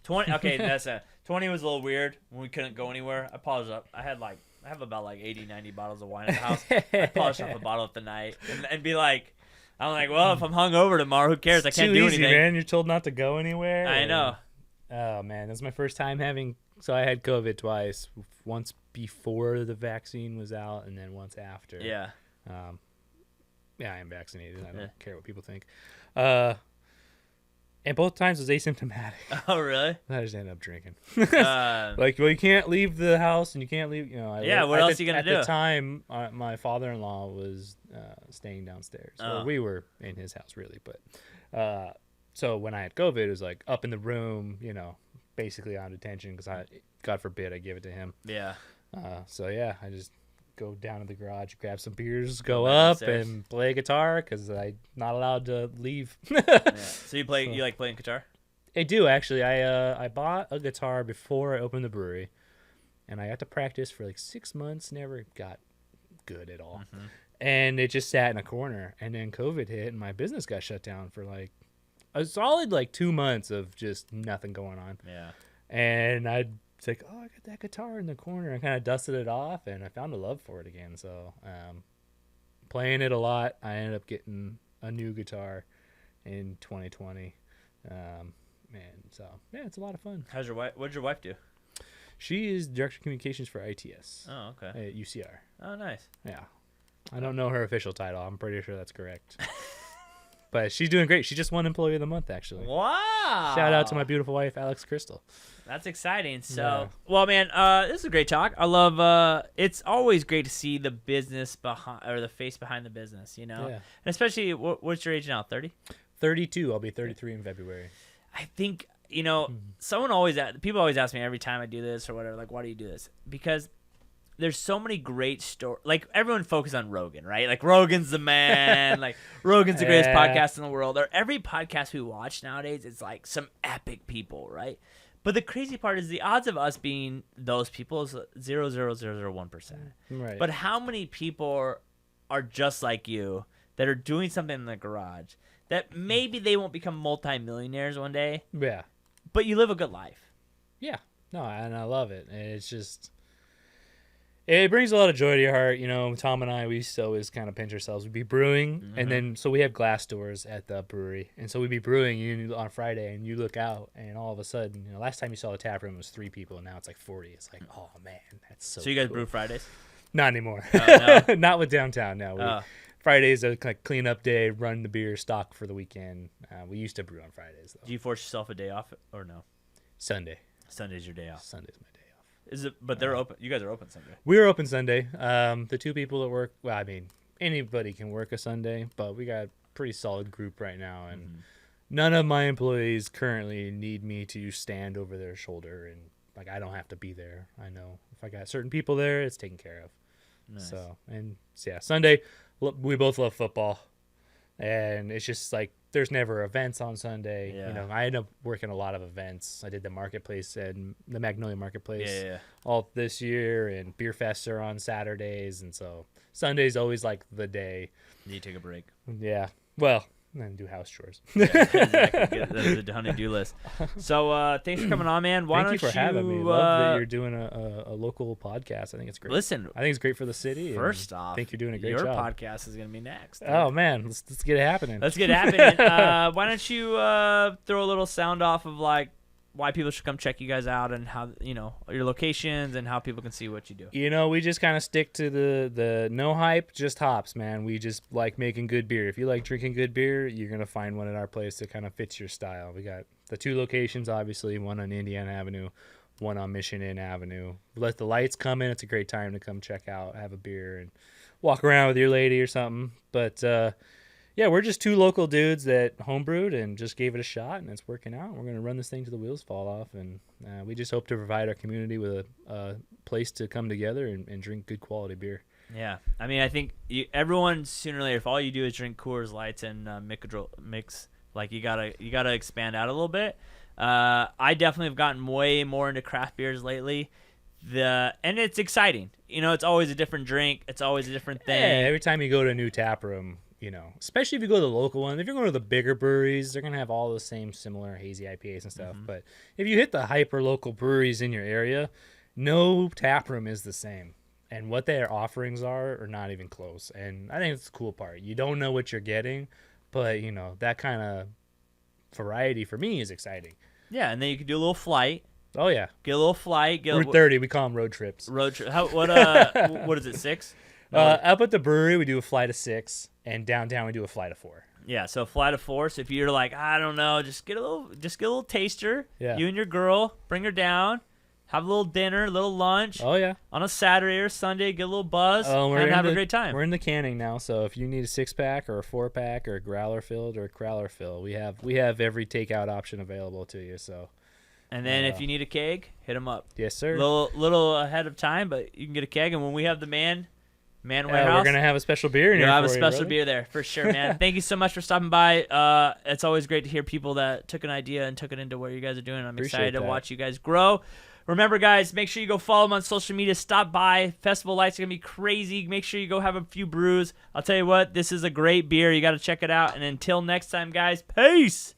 20. Okay, 20 was a little weird when we couldn't go anywhere. I polished up. I have about like 80, 90 bottles of wine at the house. I polished up a bottle at the night and be like, I'm like, well, if I'm hungover tomorrow, who cares? I can't
too
do
easy,
anything.
man. You're told not to go anywhere.
I know.
Oh man, this is my first time having. So I had COVID twice. Once before the vaccine was out, and then once after.
Yeah.
Yeah, I am vaccinated. I don't care what people think. And both times was asymptomatic.
Oh, really?
I just ended up drinking.
Uh,
Like, well, you can't leave the house, and you can't leave. You know.
What else are you gonna
At
do?
the time, my father-in-law was staying downstairs.
Oh.
Or we were in his house, really. But so when I had COVID, it was like up in the room, you know, basically on detention because God forbid, I give it to him.
yeah.
So yeah, I just go down to the garage, grab some beers, go
back
up
upstairs.
and play guitar because I'm not allowed to leave.
Yeah. So you like playing guitar?
I do actually. I bought a guitar before I opened the brewery, and I got to practice for like 6 months. Never got good at all, and it just sat in a corner. And then COVID hit, and my business got shut down for like a solid like 2 months of just nothing going on.
Yeah.
And I was like, oh, I got that guitar in the corner. I kind of dusted it off, and I found a love for it again. So playing it a lot. I ended up getting a new guitar in 2020. And so, yeah, it's a lot of fun.
How's your wife? What did your wife do?
She is Director of Communications for ITS
Oh, okay.
at UCR.
Oh, nice.
Yeah. I don't know her official title. I'm pretty sure that's correct. But she's doing great. She just won Employee of the Month, actually.
Wow.
Shout out to my beautiful wife, Alex Crystal.
That's exciting. So,
Yeah.
well, man, this is a great talk. I love. It's always great to see the business behind, or the face behind the business. You know,
Yeah.
and especially what's your age now? 30.
32. I'll be 33 in February.
I think people always ask me every time I do this or whatever, like, why do you do this? Because there's so many great stories. Like, everyone focuses on Rogan, right? Like, Rogan's the man. Like, Rogan's the greatest podcast in the world. Or every podcast we watch nowadays, it's like some epic people, right? But the crazy part is the odds of us being those people is 0.00001%.
Right.
But how many people are just like you that are doing something in the garage that maybe they won't become multimillionaires one day,
Yeah.
but you live a good life?
Yeah. No, and I love it. And it's just, It brings a lot of joy to your heart. You know, Tom and I, we used to always kind of pinch ourselves. We'd be brewing, and then, so we have glass doors at the brewery. And so we'd be brewing on Friday, and you look out, and all of a sudden, last time you saw the tap room was 3 people, and now it's like 40. It's like, oh, man, that's so
So you guys
cool.
brew Fridays?
Not anymore.
No?
Not with Downtown, no. Friday's a like cleanup day, run the beer stock for the weekend. We used to brew on Fridays, though.
Do you force yourself a day off or no?
Sunday.
Sunday's your day off.
Sunday's my day off.
Is it? But they're open. You guys are open Sunday.
We're open Sunday. The 2 people that work, well, I mean, anybody can work a Sunday, but we got a pretty solid group right now, and none of my employees currently need me to stand over their shoulder, and like I don't have to be there. I know if I got certain people there, it's taken care of.
Nice.
So yeah, Sunday, we both love football, and it's just like there's never events on Sunday.
Yeah.
I end up working a lot of events. I did the marketplace and the Magnolia Marketplace
Yeah.
all this year, and beer fests are on Saturdays, and so Sunday's always like the day.
You take a break.
Yeah, well, and then do house chores.
Yeah, exactly. Get the honey-do list. So thanks for coming on, man. Why
Thank you
don't
for having me.
you,
Love that you're doing a local podcast. I think it's great.
Listen,
I think it's great for the city. and
first off,
I think you're doing a great
your
job.
podcast is going to be next. Dude.
Oh man, let's get it happening.
Let's get it happening. Why don't you throw a little sound off of like why people should come check you guys out and how your locations and how people can see what you do.
We just kind of stick to the no hype, just hops, man. We just like making good beer. If you like drinking good beer, you're gonna find one at our place that kind of fits your style. We got the 2 locations, obviously, one on Indiana Avenue, one on Mission Inn Avenue. Let the lights come in. It's a great time to come check out, have a beer, and walk around with your lady or something. But yeah, we're just 2 local dudes that homebrewed and just gave it a shot, and it's working out. We're going to run this thing till the wheels fall off, and we just hope to provide our community with a place to come together and drink good quality beer.
Yeah, I mean, I think everyone sooner or later, if all you do is drink Coors Lights and mix, like you gotta expand out a little bit. I definitely have gotten way more into craft beers lately. And it's exciting. It's always a different drink. It's always a different thing.
Yeah, every time you go to a new tap room, especially if you go to the local one. If you're going to the bigger breweries, they're going to have all the same similar hazy IPAs and stuff. But if you hit the hyper local breweries in your area, no tap room is the same. And what their offerings are not even close. And I think it's the cool part. You don't know what you're getting, but, that kind of variety for me is exciting.
Yeah, and then you can do a little flight.
Oh, yeah.
Get a little flight.
Route 30, we call them road trips.
Road trip. What is it, 6?
Up at the brewery, we do a flight of 6, and downtown we do a flight of 4.
Yeah, so a flight of 4. So if you're like, I don't know, just get a little taster.
Yeah.
You and your girl, bring her down, have a little dinner, a little lunch.
Oh yeah.
On a Saturday or Sunday, get a little buzz,
and
have a great time.
We're in the canning now, so if you need a 6-pack or a 4-pack or a growler filled or a crowler fill, we have every takeout option available to you. So.
And then if you need a keg, hit them up.
Yes, sir.
Little ahead of time, but you can get a keg, and when we have the man warehouse,
we're gonna have a special beer in here.
You'll have a special beer there for sure, man. Thank you so much for stopping by. It's always great to hear people that took an idea and took it into what you guys are doing. I'm excited to watch you guys grow. Remember, guys, make sure you go follow them on social media. Stop by. Festival Lights are going to be crazy. Make sure you go have a few brews. I'll tell you what, this is a great beer. You got to check it out. And until next time, guys, peace.